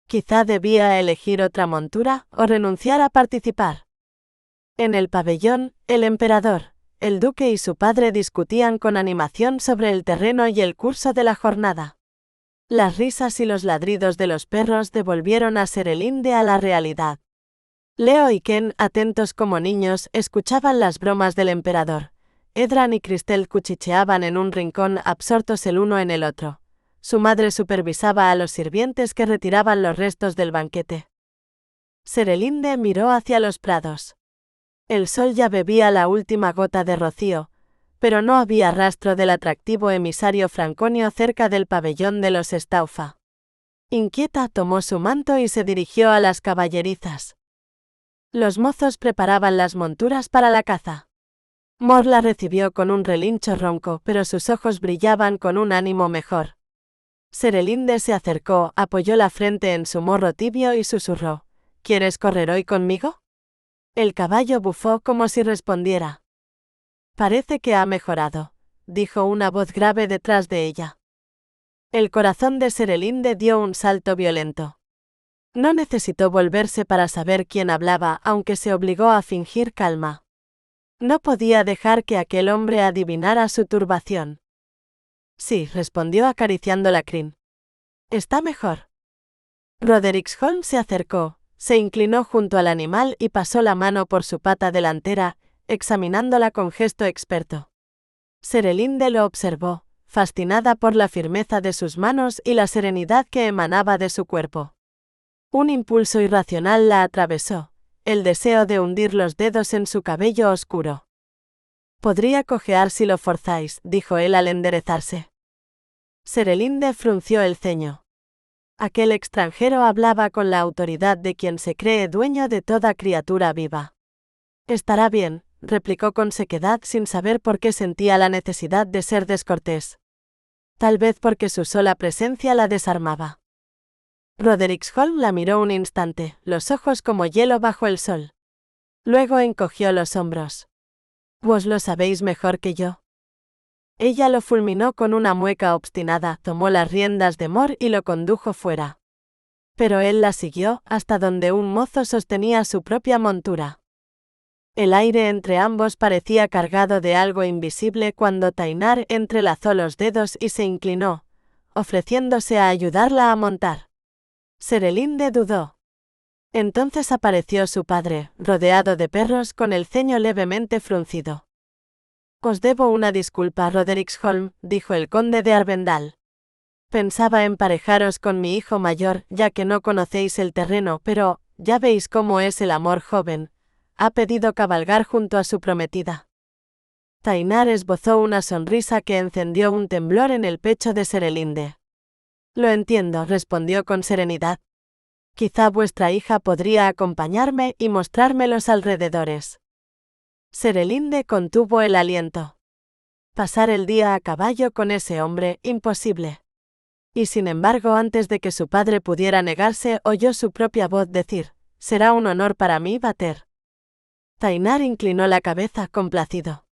Quizá debía elegir otra montura o renunciar a participar. En el pabellón, el emperador, el duque y su padre discutían con animación sobre el terreno y el curso de la jornada. Las risas y los ladridos de los perros devolvieron a Serelinde a la realidad. Leo y Ken, atentos como niños, escuchaban las bromas del emperador. Edran y Cristel cuchicheaban en un rincón, absortos el uno en el otro. Su madre supervisaba a los sirvientes que retiraban los restos del banquete. Serelinde miró hacia los prados. El sol ya bebía la última gota de rocío, pero no había rastro del atractivo emisario franconio cerca del pabellón de los Staufa. Inquieta tomó su manto y se dirigió a las caballerizas. Los mozos preparaban las monturas para la caza. Mor la recibió con un relincho ronco, pero sus ojos brillaban con un ánimo mejor. Serelinde se acercó, apoyó la frente en su morro tibio y susurró: ¿Quieres correr hoy conmigo? El caballo bufó como si respondiera. Parece que ha mejorado, dijo una voz grave detrás de ella. El corazón de Serelinde dio un salto violento. No necesitó volverse para saber quién hablaba, aunque se obligó a fingir calma. No podía dejar que aquel hombre adivinara su turbación. Sí, respondió acariciando la crin. Está mejor. Rodericksholm se acercó, se inclinó junto al animal y pasó la mano por su pata delantera, examinándola con gesto experto. Serelinde lo observó, fascinada por la firmeza de sus manos y la serenidad que emanaba de su cuerpo. Un impulso irracional la atravesó, el deseo de hundir los dedos en su cabello oscuro. Podría cojear si lo forzáis, dijo él al enderezarse. Serelinde frunció el ceño. Aquel extranjero hablaba con la autoridad de quien se cree dueño de toda criatura viva. Estará bien, replicó con sequedad sin saber por qué sentía la necesidad de ser descortés. Tal vez porque su sola presencia la desarmaba. Rodericksholm la miró un instante, los ojos como hielo bajo el sol. Luego encogió los hombros. «Vos lo sabéis mejor que yo». Ella lo fulminó con una mueca obstinada, tomó las riendas de Mor y lo condujo fuera. Pero él la siguió hasta donde un mozo sostenía su propia montura. El aire entre ambos parecía cargado de algo invisible cuando Tainar entrelazó los dedos y se inclinó, ofreciéndose a ayudarla a montar. Serelinde dudó. Entonces apareció su padre, rodeado de perros con el ceño levemente fruncido. «Os debo una disculpa, Rodericksholm», dijo el conde de Arvendal. «Pensaba emparejaros con mi hijo mayor, ya que no conocéis el terreno, pero, ya veis cómo es el amor joven. Ha pedido cabalgar junto a su prometida». Tainar esbozó una sonrisa que encendió un temblor en el pecho de Serelinde. «Lo entiendo», respondió con serenidad. «Quizá vuestra hija podría acompañarme y mostrarme los alrededores». Serelinde contuvo el aliento. Pasar el día a caballo con ese hombre, imposible. Y sin embargo, antes de que su padre pudiera negarse, oyó su propia voz decir: «Será un honor para mí bater». Tainar inclinó la cabeza complacido.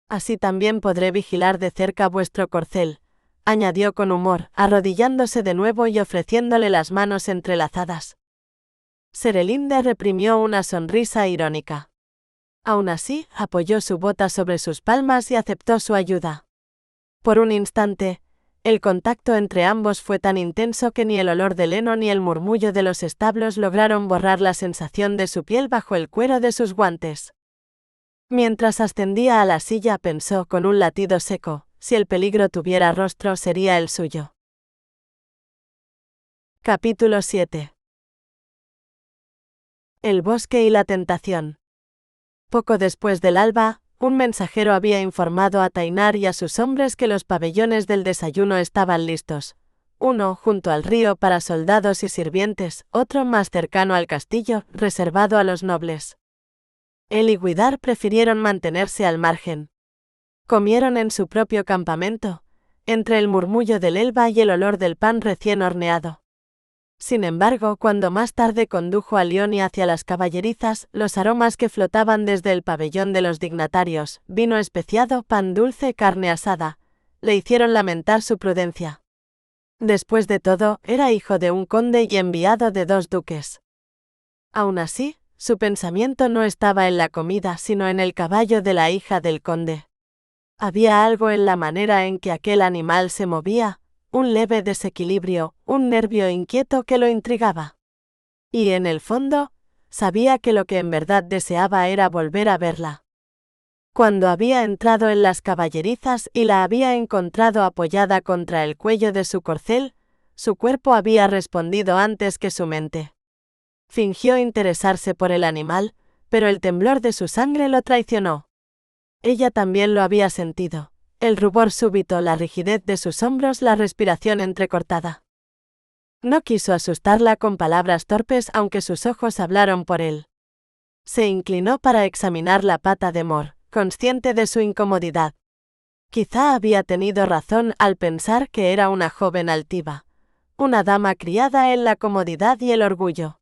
«Así también podré vigilar de cerca vuestro corcel», añadió con humor, arrodillándose de nuevo y ofreciéndole las manos entrelazadas. Serelinde reprimió una sonrisa irónica. Aún así, apoyó su bota sobre sus palmas y aceptó su ayuda. Por un instante, el contacto entre ambos fue tan intenso que ni el olor del heno ni el murmullo de los establos lograron borrar la sensación de su piel bajo el cuero de sus guantes. Mientras ascendía a la silla pensó con un latido seco: si el peligro tuviera rostro sería el suyo. Capítulo 7. El bosque y la tentación. Poco después del alba, un mensajero había informado a Tainar y a sus hombres que los pabellones del desayuno estaban listos. Uno junto al río para soldados y sirvientes, otro más cercano al castillo, reservado a los nobles. Él y Widar prefirieron mantenerse al margen. Comieron en su propio campamento, entre el murmullo del Elba y el olor del pan recién horneado. Sin embargo, cuando más tarde condujo a Leoni hacia las caballerizas, los aromas que flotaban desde el pabellón de los dignatarios, vino especiado, pan dulce, carne asada, le hicieron lamentar su prudencia. Después de todo, era hijo de un conde y enviado de 2 duques. Aún así, su pensamiento no estaba en la comida, sino en el caballo de la hija del conde. Había algo en la manera en que aquel animal se movía, un leve desequilibrio, un nervio inquieto que lo intrigaba. Y en el fondo, sabía que lo que en verdad deseaba era volver a verla. Cuando había entrado en las caballerizas y la había encontrado apoyada contra el cuello de su corcel, su cuerpo había respondido antes que su mente. Fingió interesarse por el animal, pero el temblor de su sangre lo traicionó. Ella también lo había sentido. El rubor súbito, la rigidez de sus hombros, la respiración entrecortada. No quiso asustarla con palabras torpes, aunque sus ojos hablaron por él. Se inclinó para examinar la pata de Mor, consciente de su incomodidad. Quizá había tenido razón al pensar que era una joven altiva, una dama criada en la comodidad y el orgullo.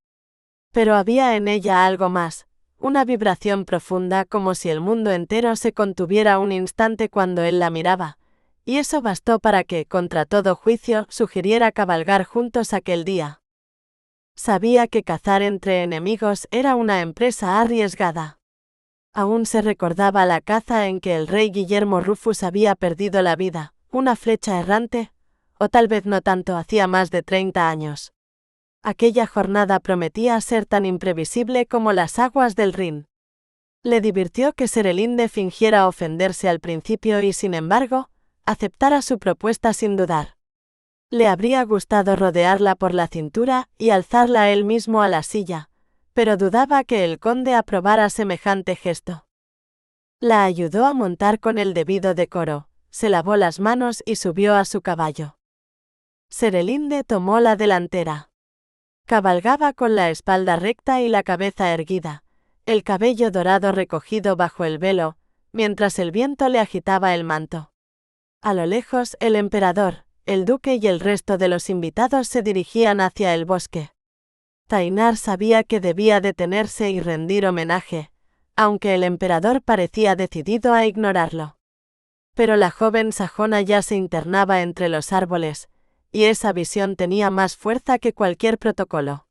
Pero había en ella algo más, una vibración profunda, como si el mundo entero se contuviera un instante cuando él la miraba, y eso bastó para que, contra todo juicio, sugiriera cabalgar juntos aquel día. Sabía que cazar entre enemigos era una empresa arriesgada. Aún se recordaba la caza en que el rey Guillermo Rufus había perdido la vida, una flecha errante, o tal vez no tanto, hacía más de 30 años. Aquella jornada prometía ser tan imprevisible como las aguas del Rin. Le divirtió que Serelinde fingiera ofenderse al principio y, sin embargo, aceptara su propuesta sin dudar. Le habría gustado rodearla por la cintura y alzarla él mismo a la silla, pero dudaba que el conde aprobara semejante gesto. La ayudó a montar con el debido decoro, se lavó las manos y subió a su caballo. Serelinde tomó la delantera. Cabalgaba con la espalda recta y la cabeza erguida, el cabello dorado recogido bajo el velo, mientras el viento le agitaba el manto. A lo lejos, el emperador, el duque y el resto de los invitados se dirigían hacia el bosque. Tainar sabía que debía detenerse y rendir homenaje, aunque el emperador parecía decidido a ignorarlo. Pero la joven sajona ya se internaba entre los árboles, y esa visión tenía más fuerza que cualquier protocolo.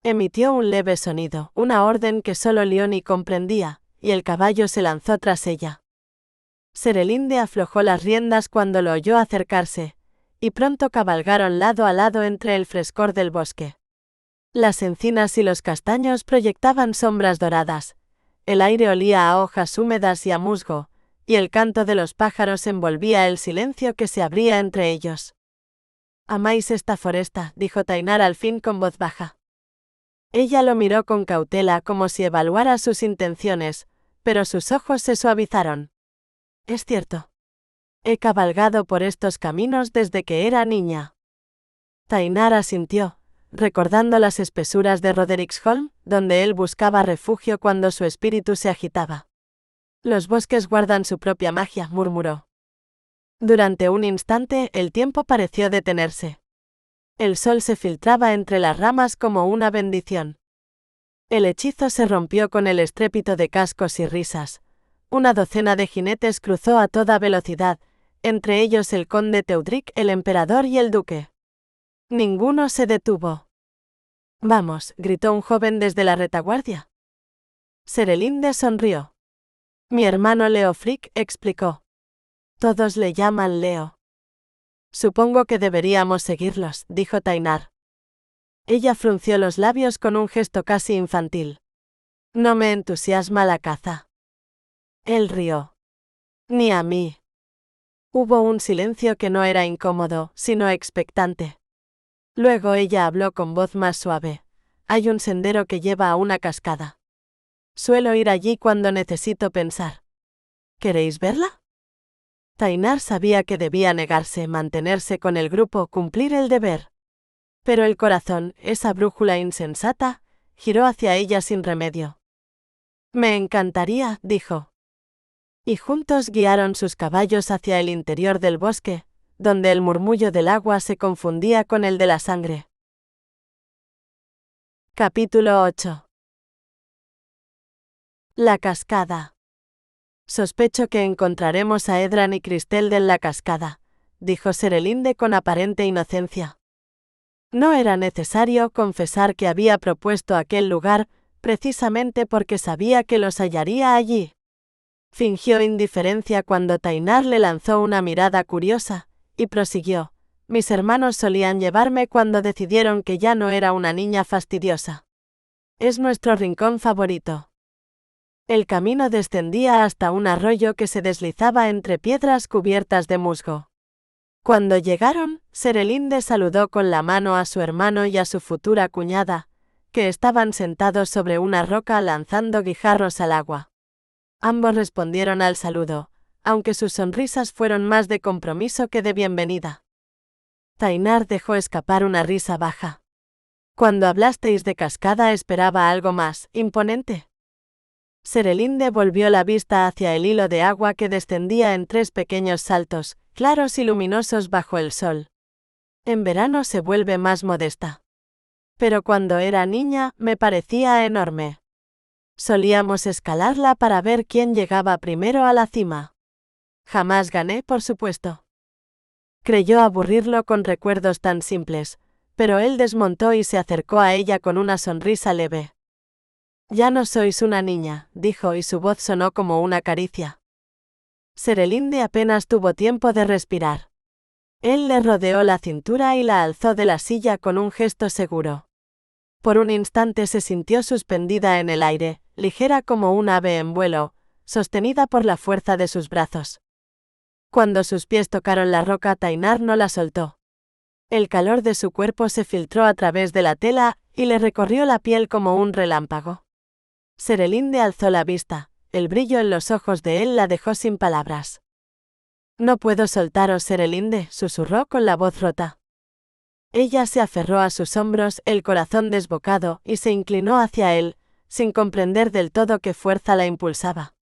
Emitió un leve sonido, una orden que solo Leoni comprendía, y el caballo se lanzó tras ella. Serelinde aflojó las riendas cuando lo oyó acercarse, y pronto cabalgaron lado a lado entre el frescor del bosque. Las encinas y los castaños proyectaban sombras doradas, el aire olía a hojas húmedas y a musgo, y el canto de los pájaros envolvía el silencio que se abría entre ellos. «¿Amáis esta foresta?», dijo Tainar al fin con voz baja. Ella lo miró con cautela como si evaluara sus intenciones, pero sus ojos se suavizaron. «Es cierto. He cabalgado por estos caminos desde que era niña». Tainar asintió, recordando las espesuras de Rodericksholm, donde él buscaba refugio cuando su espíritu se agitaba. «Los bosques guardan su propia magia», murmuró. Durante un instante, el tiempo pareció detenerse. El sol se filtraba entre las ramas como una bendición. El hechizo se rompió con el estrépito de cascos y risas. Una docena de jinetes cruzó a toda velocidad, entre ellos el conde Teudric, el emperador y el duque. Ninguno se detuvo. «Vamos», gritó un joven desde la retaguardia. Serelinde sonrió. «Mi hermano Leofric», explicó. «Todos le llaman Leo». «Supongo que deberíamos seguirlos», dijo Tainar. Ella frunció los labios con un gesto casi infantil. «No me entusiasma la caza». Él rió. «Ni a mí». Hubo un silencio que no era incómodo, sino expectante. Luego ella habló con voz más suave. hay un sendero que lleva a una cascada. Suelo ir allí cuando necesito pensar. ¿Queréis verla? Tainar sabía que debía negarse, mantenerse con el grupo, cumplir el deber. Pero el corazón, esa brújula insensata, giró hacia ella sin remedio. Me encantaría, dijo. Y juntos guiaron sus caballos hacia el interior del bosque, donde el murmullo del agua se confundía con el de la sangre. Capítulo 8. La cascada. Sospecho que encontraremos a Edran y Cristel en la cascada, dijo Serelinde con aparente inocencia. No era necesario confesar que había propuesto aquel lugar, precisamente porque sabía que los hallaría allí. Fingió indiferencia cuando Tainar le lanzó una mirada curiosa, y prosiguió: mis hermanos solían llevarme cuando decidieron que ya no era una niña fastidiosa. Es nuestro rincón favorito. El camino descendía hasta un arroyo que se deslizaba entre piedras cubiertas de musgo. Cuando llegaron, Serelinde saludó con la mano a su hermano y a su futura cuñada, que estaban sentados sobre una roca lanzando guijarros al agua. Ambos respondieron al saludo, aunque sus sonrisas fueron más de compromiso que de bienvenida. Tainar dejó escapar una risa baja. Cuando hablasteis de cascada esperaba algo más imponente. Serelinde volvió la vista hacia el hilo de agua que descendía en 3 pequeños saltos, claros y luminosos bajo el sol. En verano se vuelve más modesta. Pero cuando era niña me parecía enorme. Solíamos escalarla para ver quién llegaba primero a la cima. Jamás gané, por supuesto. Creyó aburrirlo con recuerdos tan simples, pero él desmontó y se acercó a ella con una sonrisa leve. Ya no sois una niña, dijo, y su voz sonó como una caricia. Serelinde apenas tuvo tiempo de respirar. Él le rodeó la cintura y la alzó de la silla con un gesto seguro. Por un instante se sintió suspendida en el aire, ligera como un ave en vuelo, sostenida por la fuerza de sus brazos. Cuando sus pies tocaron la roca, Tainar no la soltó. El calor de su cuerpo se filtró a través de la tela y le recorrió la piel como un relámpago. Serelinde alzó la vista, el brillo en los ojos de él la dejó sin palabras. No puedo soltaros, Serelinde, susurró con la voz rota. Ella se aferró a sus hombros, el corazón desbocado, y se inclinó hacia él, sin comprender del todo qué fuerza la impulsaba.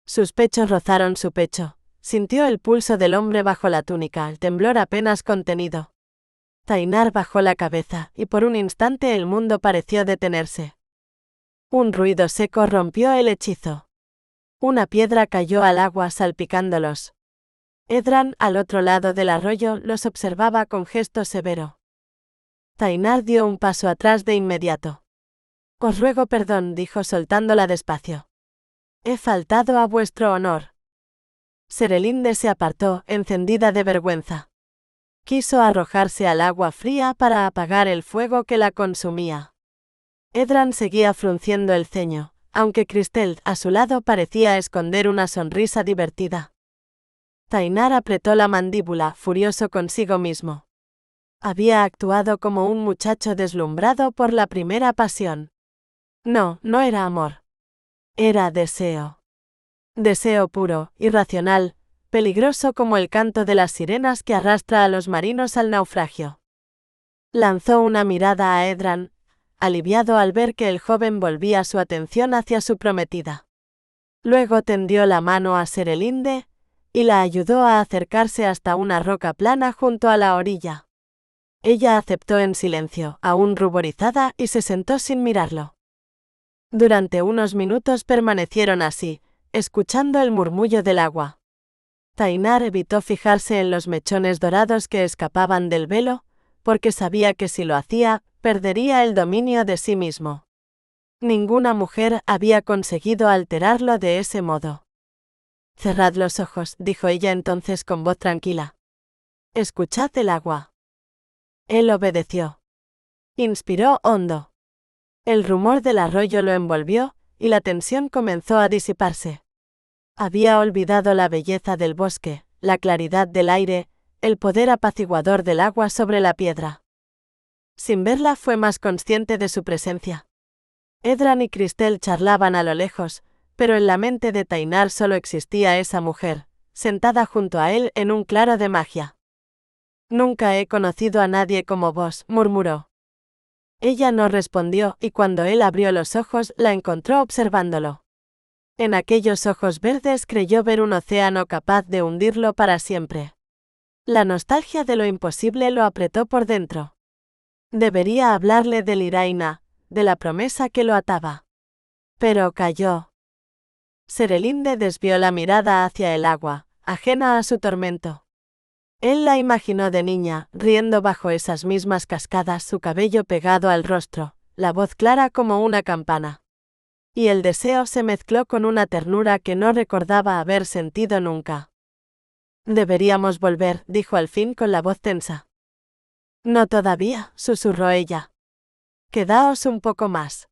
Sus pechos rozaron su pecho, sintió el pulso del hombre bajo la túnica, el temblor apenas contenido. Tainar bajó la cabeza, y por un instante el mundo pareció detenerse. Un ruido seco rompió el hechizo. Una piedra cayó al agua salpicándolos. Edran, al otro lado del arroyo, los observaba con gesto severo. Tainar dio un paso atrás de inmediato. Os ruego perdón, dijo soltándola despacio. He faltado a vuestro honor. Serelinde se apartó, encendida de vergüenza. Quiso arrojarse al agua fría para apagar el fuego que la consumía. Edran seguía frunciendo el ceño, aunque Cristel, a su lado, parecía esconder una sonrisa divertida. Tainar apretó la mandíbula, furioso consigo mismo. Había actuado como un muchacho deslumbrado por la primera pasión. No, no era amor. Era deseo. Deseo puro, irracional, peligroso como el canto de las sirenas que arrastra a los marinos al naufragio. Lanzó una mirada a Edran, aliviado al ver que el joven volvía su atención hacia su prometida. Luego tendió la mano a Serelinde y la ayudó a acercarse hasta una roca plana junto a la orilla. Ella aceptó en silencio, aún ruborizada, y se sentó sin mirarlo. Durante unos minutos permanecieron así, escuchando el murmullo del agua. Tainar evitó fijarse en los mechones dorados que escapaban del velo, porque sabía que si lo hacía, perdería el dominio de sí mismo. Ninguna mujer había conseguido alterarlo de ese modo. Cerrad los ojos, dijo ella entonces con voz tranquila. Escuchad el agua. Él obedeció. Inspiró hondo. El rumor del arroyo lo envolvió, y la tensión comenzó a disiparse. Había olvidado la belleza del bosque, la claridad del aire, el poder apaciguador del agua sobre la piedra. Sin verla fue más consciente de su presencia. Edran y Cristel charlaban a lo lejos, pero en la mente de Tainar solo existía esa mujer, sentada junto a él en un claro de magia. «Nunca he conocido a nadie como vos», murmuró. Ella no respondió y cuando él abrió los ojos la encontró observándolo. En aquellos ojos verdes creyó ver un océano capaz de hundirlo para siempre. La nostalgia de lo imposible lo apretó por dentro. Debería hablarle de Liraina, de la promesa que lo ataba. Pero calló. Serelinde desvió la mirada hacia el agua, ajena a su tormento. Él la imaginó de niña, riendo bajo esas mismas cascadas, su cabello pegado al rostro, la voz clara como una campana. Y el deseo se mezcló con una ternura que no recordaba haber sentido nunca. «Deberíamos volver», dijo al fin con la voz tensa. «No todavía», susurró ella. «Quedaos un poco más».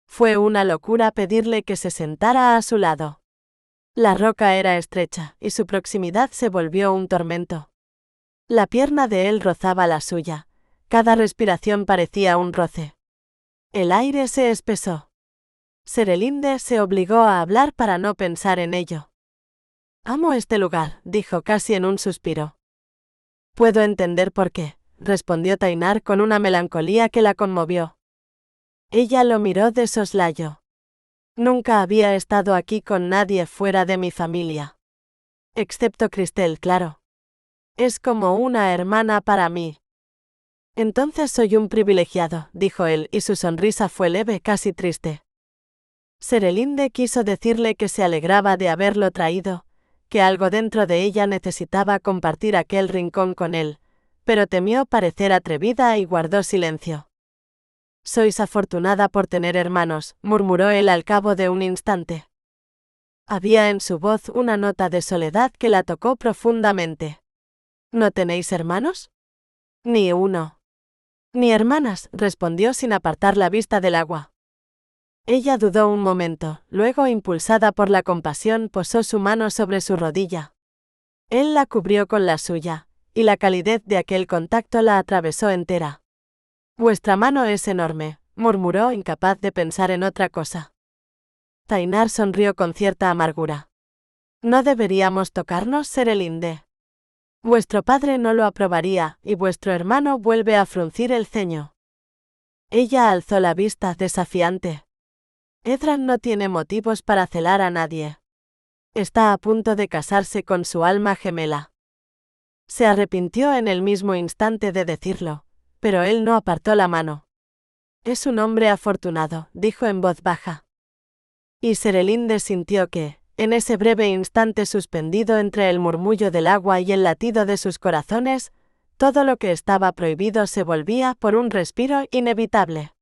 Fue una locura pedirle que se sentara a su lado. La roca era estrecha, y su proximidad se volvió un tormento. La pierna de él rozaba la suya, cada respiración parecía un roce. El aire se espesó. Serelinde se obligó a hablar para no pensar en ello. «Amo este lugar», dijo casi en un suspiro. «Puedo entender por qué», respondió Tainar con una melancolía que la conmovió. Ella lo miró de soslayo. «Nunca había estado aquí con nadie fuera de mi familia. Excepto Cristel, claro. Es como una hermana para mí». «Entonces soy un privilegiado», dijo él, y su sonrisa fue leve, casi triste. Serelinde quiso decirle que se alegraba de haberlo traído, que algo dentro de ella necesitaba compartir aquel rincón con él, pero temió parecer atrevida y guardó silencio. «Sois afortunada por tener hermanos», murmuró él al cabo de un instante. Había en su voz una nota de soledad que la tocó profundamente. «¿No tenéis hermanos?» «Ni uno». «Ni hermanas», respondió sin apartar la vista del agua. Ella dudó un momento, luego, impulsada por la compasión, posó su mano sobre su rodilla. Él la cubrió con la suya, y la calidez de aquel contacto la atravesó entera. «Vuestra mano es enorme», murmuró, incapaz de pensar en otra cosa. Tainar sonrió con cierta amargura. «¿No deberíamos tocarnos, Serelinde? Vuestro padre no lo aprobaría, y vuestro hermano vuelve a fruncir el ceño». Ella alzó la vista, desafiante. Edran no tiene motivos para celar a nadie. Está a punto de casarse con su alma gemela. Se arrepintió en el mismo instante de decirlo, pero él no apartó la mano. «Es un hombre afortunado», dijo en voz baja. Y Serelinde sintió que, en ese breve instante suspendido entre el murmullo del agua y el latido de sus corazones, todo lo que estaba prohibido se volvía por un respiro inevitable.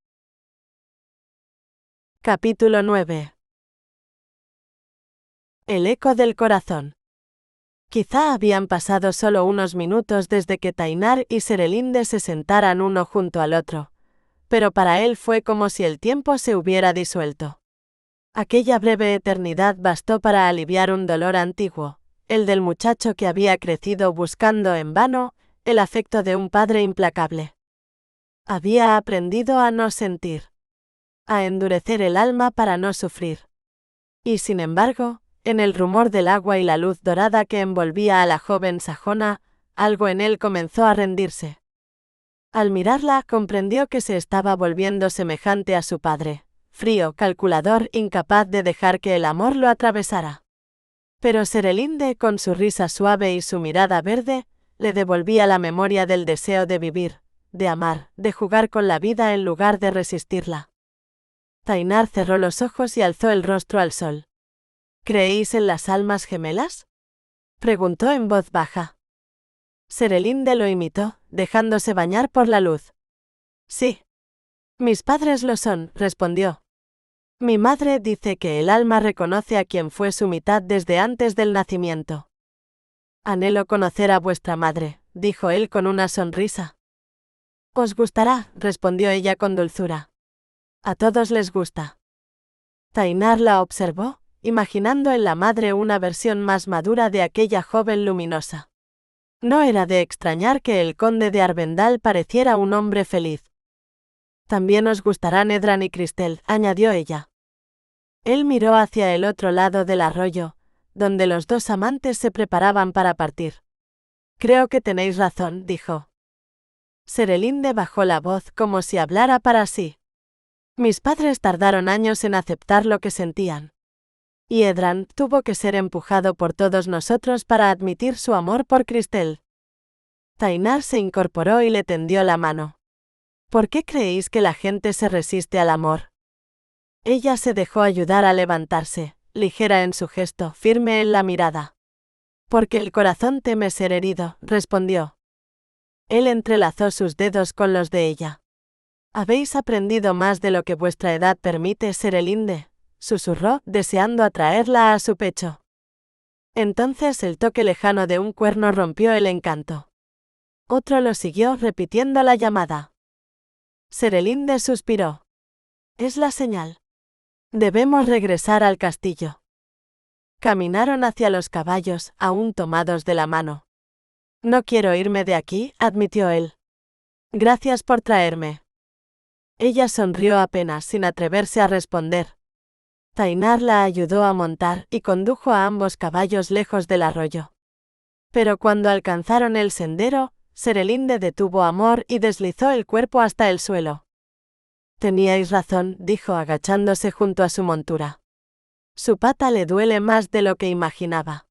Capítulo 9. El eco del corazón. Quizá habían pasado solo unos minutos desde que Tainar y Serelinde se sentaran uno junto al otro, pero para él fue como si el tiempo se hubiera disuelto. Aquella breve eternidad bastó para aliviar un dolor antiguo, el del muchacho que había crecido buscando en vano el afecto de un padre implacable. Había aprendido a no sentir, a endurecer el alma para no sufrir. Y sin embargo, en el rumor del agua y la luz dorada que envolvía a la joven sajona, algo en él comenzó a rendirse. Al mirarla, comprendió que se estaba volviendo semejante a su padre, frío, calculador, incapaz de dejar que el amor lo atravesara. Pero Serelinde, con su risa suave y su mirada verde, le devolvía la memoria del deseo de vivir, de amar, de jugar con la vida en lugar de resistirla. Tainar cerró los ojos y alzó el rostro al sol. «¿Creéis en las almas gemelas?», preguntó en voz baja. Serelinde lo imitó, dejándose bañar por la luz. «Sí. Mis padres lo son», respondió. «Mi madre dice que el alma reconoce a quien fue su mitad desde antes del nacimiento». «Anhelo conocer a vuestra madre», dijo él con una sonrisa. «Os gustará», respondió ella con dulzura. «A todos les gusta». Tainar la observó, imaginando en la madre una versión más madura de aquella joven luminosa. No era de extrañar que el conde de Arvendal pareciera un hombre feliz. También os gustarán Edran y Cristel, añadió ella. Él miró hacia el otro lado del arroyo, donde los dos amantes se preparaban para partir. Creo que tenéis razón, dijo. Serelinde bajó la voz como si hablara para sí. Mis padres tardaron años en aceptar lo que sentían. Y Edran tuvo que ser empujado por todos nosotros para admitir su amor por Cristel. Tainar se incorporó y le tendió la mano. ¿Por qué creéis que la gente se resiste al amor? Ella se dejó ayudar a levantarse, ligera en su gesto, firme en la mirada. Porque el corazón teme ser herido, respondió. Él entrelazó sus dedos con los de ella. Habéis aprendido más de lo que vuestra edad permite, Serelinde, susurró, deseando atraerla a su pecho. Entonces el toque lejano de un cuerno rompió el encanto. Otro lo siguió repitiendo la llamada. Serelinde suspiró. Es la señal. Debemos regresar al castillo. Caminaron hacia los caballos, aún tomados de la mano. No quiero irme de aquí, admitió él. Gracias por traerme. Ella sonrió apenas sin atreverse a responder. Tainar la ayudó a montar y condujo a ambos caballos lejos del arroyo. Pero cuando alcanzaron el sendero, Serelinde detuvo a Amor y deslizó el cuerpo hasta el suelo. Teníais razón, dijo agachándose junto a su montura. Su pata le duele más de lo que imaginaba.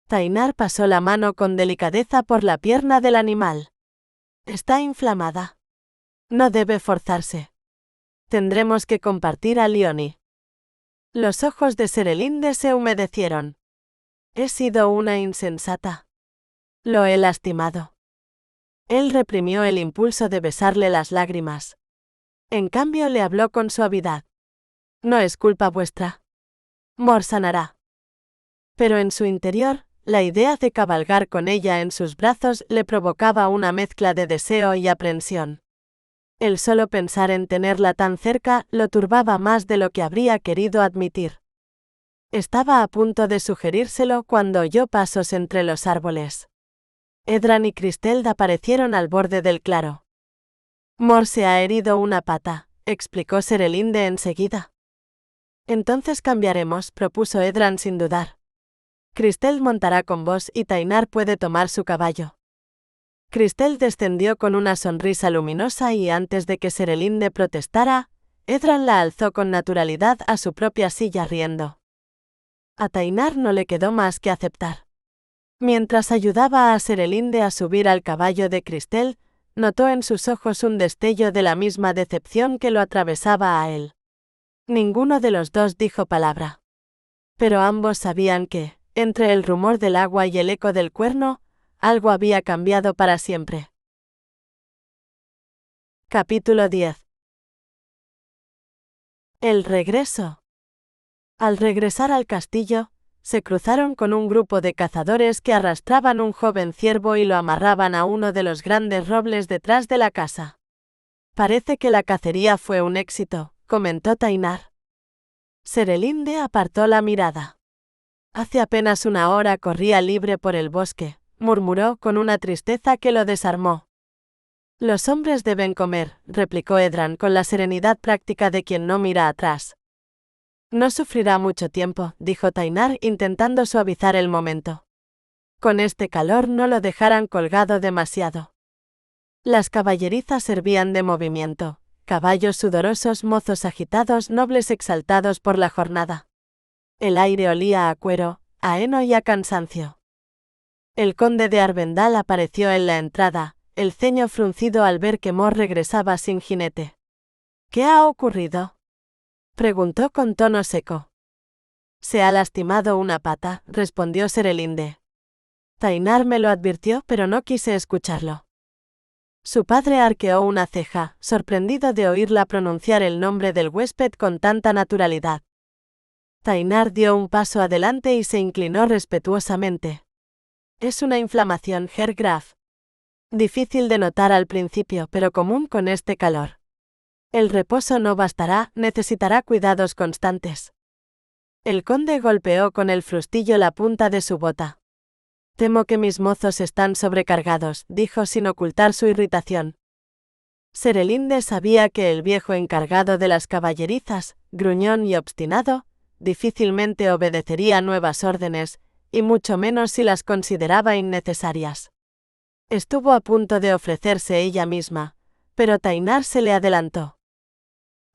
Tainar pasó la mano con delicadeza por la pierna del animal. Está inflamada. No debe forzarse. Tendremos que compartir a Leonie. Los ojos de Serelinde se humedecieron. He sido una insensata. Lo he lastimado. Él reprimió el impulso de besarle las lágrimas. En cambio le habló con suavidad. No es culpa vuestra. Mor sanará. Pero en su interior, la idea de cabalgar con ella en sus brazos le provocaba una mezcla de deseo y aprensión. El solo pensar en tenerla tan cerca lo turbaba más de lo que habría querido admitir. Estaba a punto de sugerírselo cuando oyó pasos entre los árboles. Edran y Cristel aparecieron al borde del claro. Mor se ha herido una pata, explicó Serelinde enseguida. Entonces cambiaremos, propuso Edran sin dudar. Cristel montará con vos y Tainar puede tomar su caballo. Cristel descendió con una sonrisa luminosa y antes de que Serelinde protestara, Edran la alzó con naturalidad a su propia silla riendo. A Tainar no le quedó más que aceptar. Mientras ayudaba a Serelinde a subir al caballo de Cristel, notó en sus ojos un destello de la misma decepción que lo atravesaba a él. Ninguno de los dos dijo palabra. Pero ambos sabían que, entre el rumor del agua y el eco del cuerno, algo había cambiado para siempre. Capítulo 10. El regreso. Al regresar al castillo, se cruzaron con un grupo de cazadores que arrastraban un joven ciervo y lo amarraban a uno de los grandes robles detrás de la casa. Parece que la cacería fue un éxito, comentó Tainar. Serelinde apartó la mirada. Hace apenas una hora corría libre por el bosque, murmuró con una tristeza que lo desarmó. Los hombres deben comer, replicó Edran con la serenidad práctica de quien no mira atrás. No sufrirá mucho tiempo, dijo Tainar intentando suavizar el momento. Con este calor no lo dejaran colgado demasiado. Las caballerizas servían de movimiento, caballos sudorosos, mozos agitados, nobles exaltados por la jornada. El aire olía a cuero, a heno y a cansancio. El conde de Arvendal apareció en la entrada, el ceño fruncido al ver que Mor regresaba sin jinete. ¿Qué ha ocurrido?, preguntó con tono seco. Se ha lastimado una pata, respondió Serelinde. Tainar me lo advirtió, pero no quise escucharlo. Su padre arqueó una ceja, sorprendido de oírla pronunciar el nombre del huésped con tanta naturalidad. Tainar dio un paso adelante y se inclinó respetuosamente. Es una inflamación, Herr Graf. Difícil de notar al principio, pero común con este calor. El reposo no bastará, necesitará cuidados constantes. El conde golpeó con el frustillo la punta de su bota. Temo que mis mozos están sobrecargados, dijo sin ocultar su irritación. Serelinde sabía que el viejo encargado de las caballerizas, gruñón y obstinado, difícilmente obedecería nuevas órdenes, y mucho menos si las consideraba innecesarias. Estuvo a punto de ofrecerse ella misma, pero Tainar se le adelantó.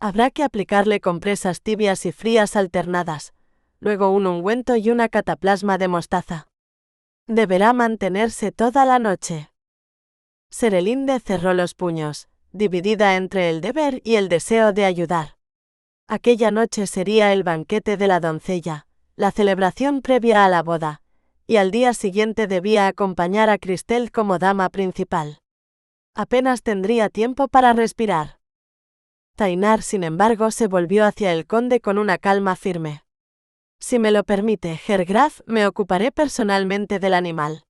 Habrá que aplicarle compresas tibias y frías alternadas, luego un ungüento y una cataplasma de mostaza. Deberá mantenerse toda la noche. Serelinde cerró los puños, dividida entre el deber y el deseo de ayudar. Aquella noche sería el banquete de la doncella, la celebración previa a la boda, y al día siguiente debía acompañar a Cristel como dama principal. Apenas tendría tiempo para respirar. Tainar, sin embargo, se volvió hacia el conde con una calma firme. Si me lo permite, Herr Graf, me ocuparé personalmente del animal.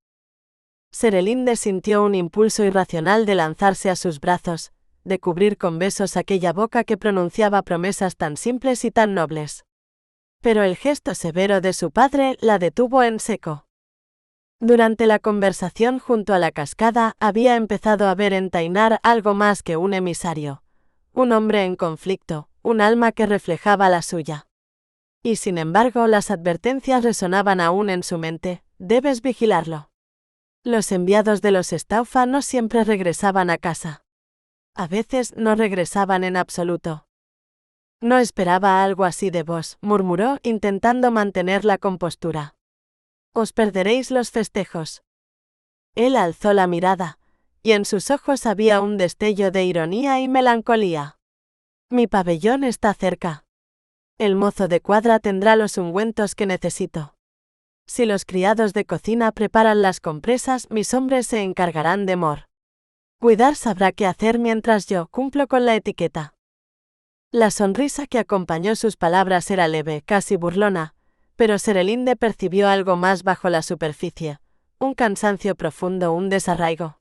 Serelinde sintió un impulso irracional de lanzarse a sus brazos, de cubrir con besos aquella boca que pronunciaba promesas tan simples y tan nobles. Pero el gesto severo de su padre la detuvo en seco. Durante la conversación junto a la cascada había empezado a ver en Tainar algo más que un emisario, un hombre en conflicto, un alma que reflejaba la suya. Y sin embargo las advertencias resonaban aún en su mente: debes vigilarlo. Los enviados de los Staufa no siempre regresaban a casa. A veces no regresaban en absoluto. No esperaba algo así de vos, murmuró, intentando mantener la compostura. Os perderéis los festejos. Él alzó la mirada, y en sus ojos había un destello de ironía y melancolía. Mi pabellón está cerca. El mozo de cuadra tendrá los ungüentos que necesito. Si los criados de cocina preparan las compresas, mis hombres se encargarán de Mor. Cuidar sabrá qué hacer mientras yo cumplo con la etiqueta. La sonrisa que acompañó sus palabras era leve, casi burlona, pero Serelinde percibió algo más bajo la superficie, un cansancio profundo, un desarraigo.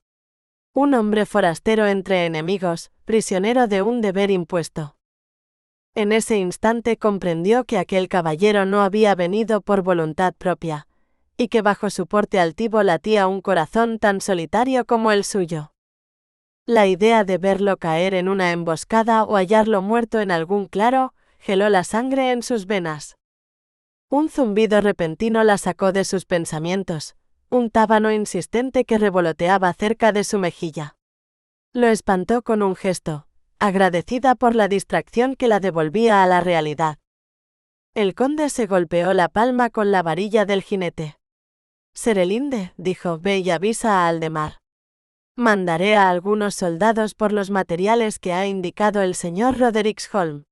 Un hombre forastero entre enemigos, prisionero de un deber impuesto. En ese instante comprendió que aquel caballero no había venido por voluntad propia, y que bajo su porte altivo latía un corazón tan solitario como el suyo. La idea de verlo caer en una emboscada o hallarlo muerto en algún claro, geló la sangre en sus venas. Un zumbido repentino la sacó de sus pensamientos, un tábano insistente que revoloteaba cerca de su mejilla. Lo espantó con un gesto, agradecida por la distracción que la devolvía a la realidad. El conde se golpeó la palma con la varilla del jinete. Serelinde, dijo, ve y avisa a Aldemar. Mandaré a algunos soldados por los materiales que ha indicado el señor Rodericksholm.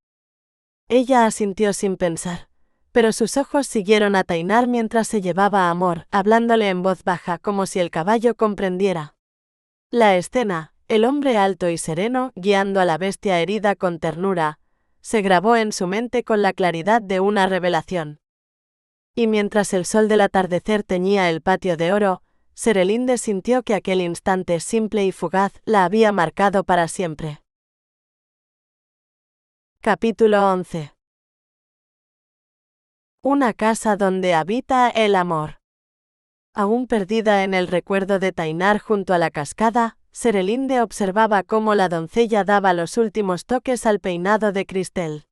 Ella asintió sin pensar, pero sus ojos siguieron a Tainar mientras se llevaba a Mor, hablándole en voz baja como si el caballo comprendiera. La escena, el hombre alto y sereno, guiando a la bestia herida con ternura, se grabó en su mente con la claridad de una revelación. Y mientras el sol del atardecer teñía el patio de oro, Serelinde sintió que aquel instante simple y fugaz la había marcado para siempre. Capítulo 11. Una casa donde habita el amor. Aún perdida en el recuerdo de Tainar junto a la cascada, Serelinde observaba cómo la doncella daba los últimos toques al peinado de Cristel.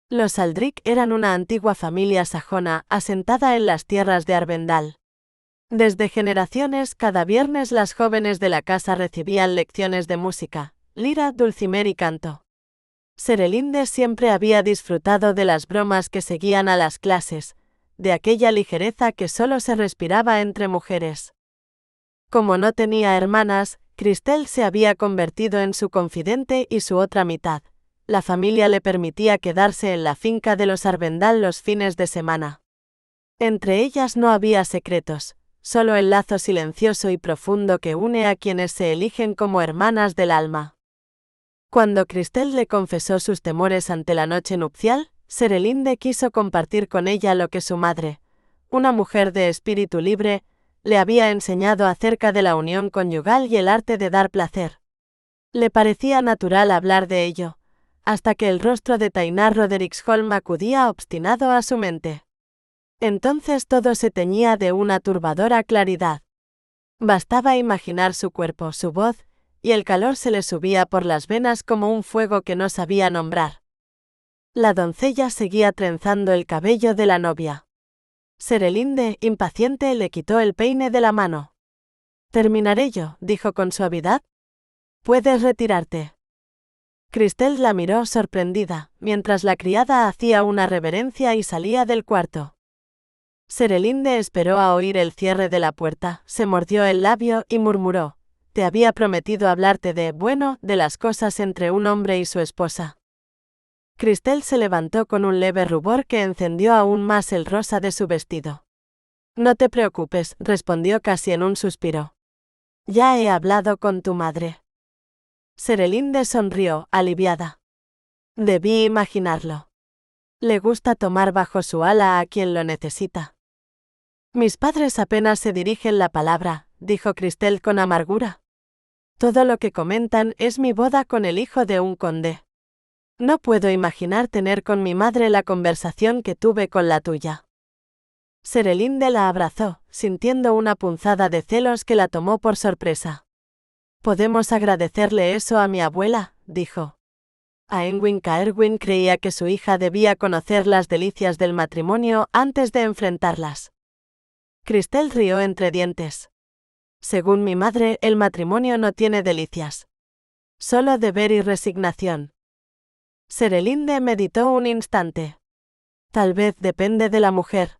Los Aldrich eran una antigua familia sajona asentada en las tierras de Arvendal. Desde generaciones, cada viernes las jóvenes de la casa recibían lecciones de música, lira, dulcimer y canto. Serelinde siempre había disfrutado de las bromas que seguían a las clases, de aquella ligereza que solo se respiraba entre mujeres. Como no tenía hermanas, Cristel se había convertido en su confidente y su otra mitad. La familia le permitía quedarse en la finca de los Arvendal los fines de semana. Entre ellas no había secretos, solo el lazo silencioso y profundo que une a quienes se eligen como hermanas del alma. Cuando Cristel le confesó sus temores ante la noche nupcial, Serelinde quiso compartir con ella lo que su madre, una mujer de espíritu libre, le había enseñado acerca de la unión conyugal y el arte de dar placer. Le parecía natural hablar de ello, hasta que el rostro de Tainar Rodericksholm acudía obstinado a su mente. Entonces todo se teñía de una turbadora claridad. Bastaba imaginar su cuerpo, su voz, y el calor se le subía por las venas como un fuego que no sabía nombrar. La doncella seguía trenzando el cabello de la novia. Serelinde, impaciente, le quitó el peine de la mano. «Terminaré yo», dijo con suavidad. «Puedes retirarte». Cristel la miró sorprendida, mientras la criada hacía una reverencia y salía del cuarto. Serelinde esperó a oír el cierre de la puerta, se mordió el labio y murmuró: «Te había prometido hablarte de las cosas entre un hombre y su esposa». Cristel se levantó con un leve rubor que encendió aún más el rosa de su vestido. «No te preocupes», respondió casi en un suspiro. «Ya he hablado con tu madre». Serelinde sonrió, aliviada. Debí imaginarlo. Le gusta tomar bajo su ala a quien lo necesita. «Mis padres apenas se dirigen la palabra», dijo Cristel con amargura. «Todo lo que comentan es mi boda con el hijo de un conde. No puedo imaginar tener con mi madre la conversación que tuve con la tuya». Serelinde la abrazó, sintiendo una punzada de celos que la tomó por sorpresa. «¿Podemos agradecerle eso a mi abuela?», dijo. Aenwin Caerwin creía que su hija debía conocer las delicias del matrimonio antes de enfrentarlas. Cristel rió entre dientes. «Según mi madre, el matrimonio no tiene delicias. Solo deber y resignación». Serelinde meditó un instante. «Tal vez depende de la mujer.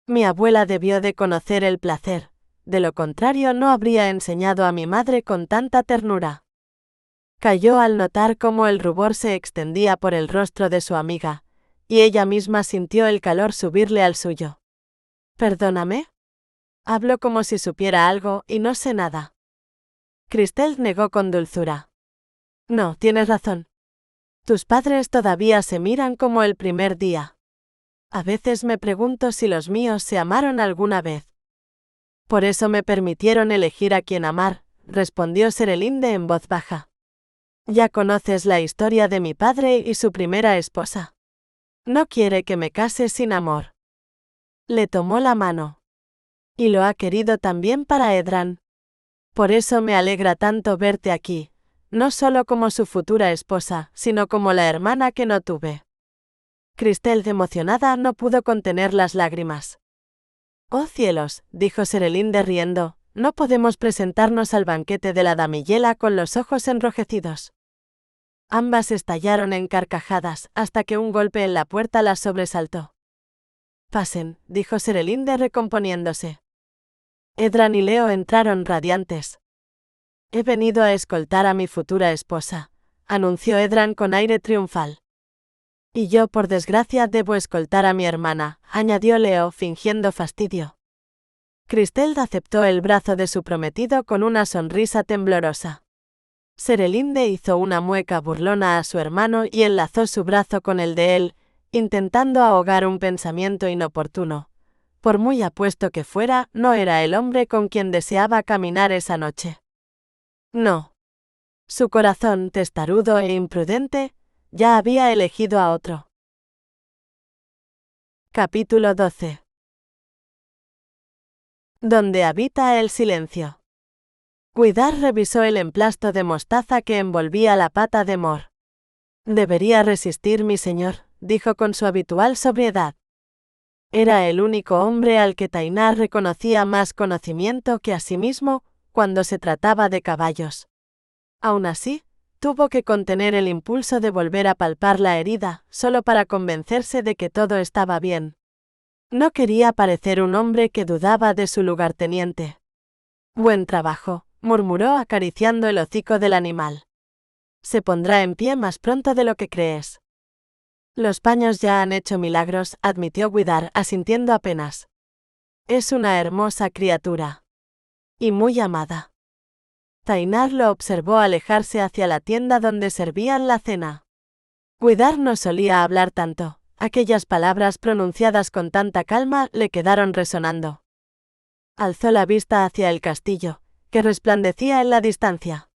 Mi abuela debió de conocer el placer, de lo contrario no habría enseñado a mi madre con tanta ternura». Calló al notar cómo el rubor se extendía por el rostro de su amiga, y ella misma sintió el calor subirle al suyo. «¿Perdóname? Hablo como si supiera algo y no sé nada». Cristel negó con dulzura. «No, tienes razón. Tus padres todavía se miran como el primer día. A veces me pregunto si los míos se amaron alguna vez». «Por eso me permitieron elegir a quien amar», respondió Serelinde en voz baja. «Ya conoces la historia de mi padre y su primera esposa. No quiere que me case sin amor». Le tomó la mano. «Y lo ha querido también para Edran. Por eso me alegra tanto verte aquí, no solo como su futura esposa, sino como la hermana que no tuve». Cristel, emocionada, no pudo contener las lágrimas. «Oh cielos», dijo Serelinde riendo, «no podemos presentarnos al banquete de la damigela con los ojos enrojecidos». Ambas estallaron en carcajadas, hasta que un golpe en la puerta las sobresaltó. «Pasen», dijo Serelinde recomponiéndose. Edran y Leo entraron radiantes. «He venido a escoltar a mi futura esposa», anunció Edran con aire triunfal. «Y yo, por desgracia, debo escoltar a mi hermana», añadió Leo, fingiendo fastidio. Cristel aceptó el brazo de su prometido con una sonrisa temblorosa. Serelinde hizo una mueca burlona a su hermano y enlazó su brazo con el de él, intentando ahogar un pensamiento inoportuno. Por muy apuesto que fuera, no era el hombre con quien deseaba caminar esa noche. No. Su corazón, testarudo e imprudente, ya había elegido a otro. Capítulo 12. Donde habita el silencio. Cuidar revisó el emplasto de mostaza que envolvía la pata de Mor. «Debería resistir, mi señor», dijo con su habitual sobriedad. Era el único hombre al que Tainar reconocía más conocimiento que a sí mismo cuando se trataba de caballos. Aún así, tuvo que contener el impulso de volver a palpar la herida, solo para convencerse de que todo estaba bien. No quería parecer un hombre que dudaba de su lugarteniente. «Buen trabajo», murmuró acariciando el hocico del animal. «Se pondrá en pie más pronto de lo que crees». «Los paños ya han hecho milagros», admitió Widar, asintiendo apenas. «Es una hermosa criatura. Y muy amada». Tainar lo observó alejarse hacia la tienda donde servían la cena. Widar no solía hablar tanto, aquellas palabras pronunciadas con tanta calma le quedaron resonando. Alzó la vista hacia el castillo, que resplandecía en la distancia.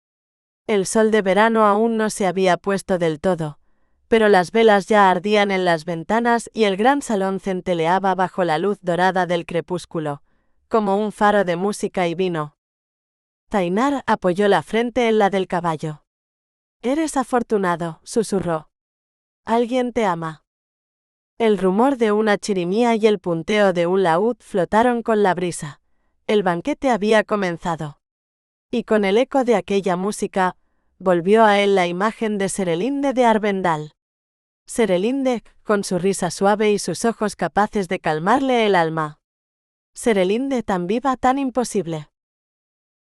El sol de verano aún no se había puesto del todo, pero las velas ya ardían en las ventanas y el gran salón centelleaba bajo la luz dorada del crepúsculo, como un faro de música y vino. Tainar apoyó la frente en la del caballo. «Eres afortunado», susurró. «Alguien te ama». El rumor de una chirimía y el punteo de un laúd flotaron con la brisa. El banquete había comenzado. Y con el eco de aquella música, volvió a él la imagen de Serelinde de Arvendal. Serelinde, con su risa suave y sus ojos capaces de calmarle el alma. Serelinde tan viva, tan imposible.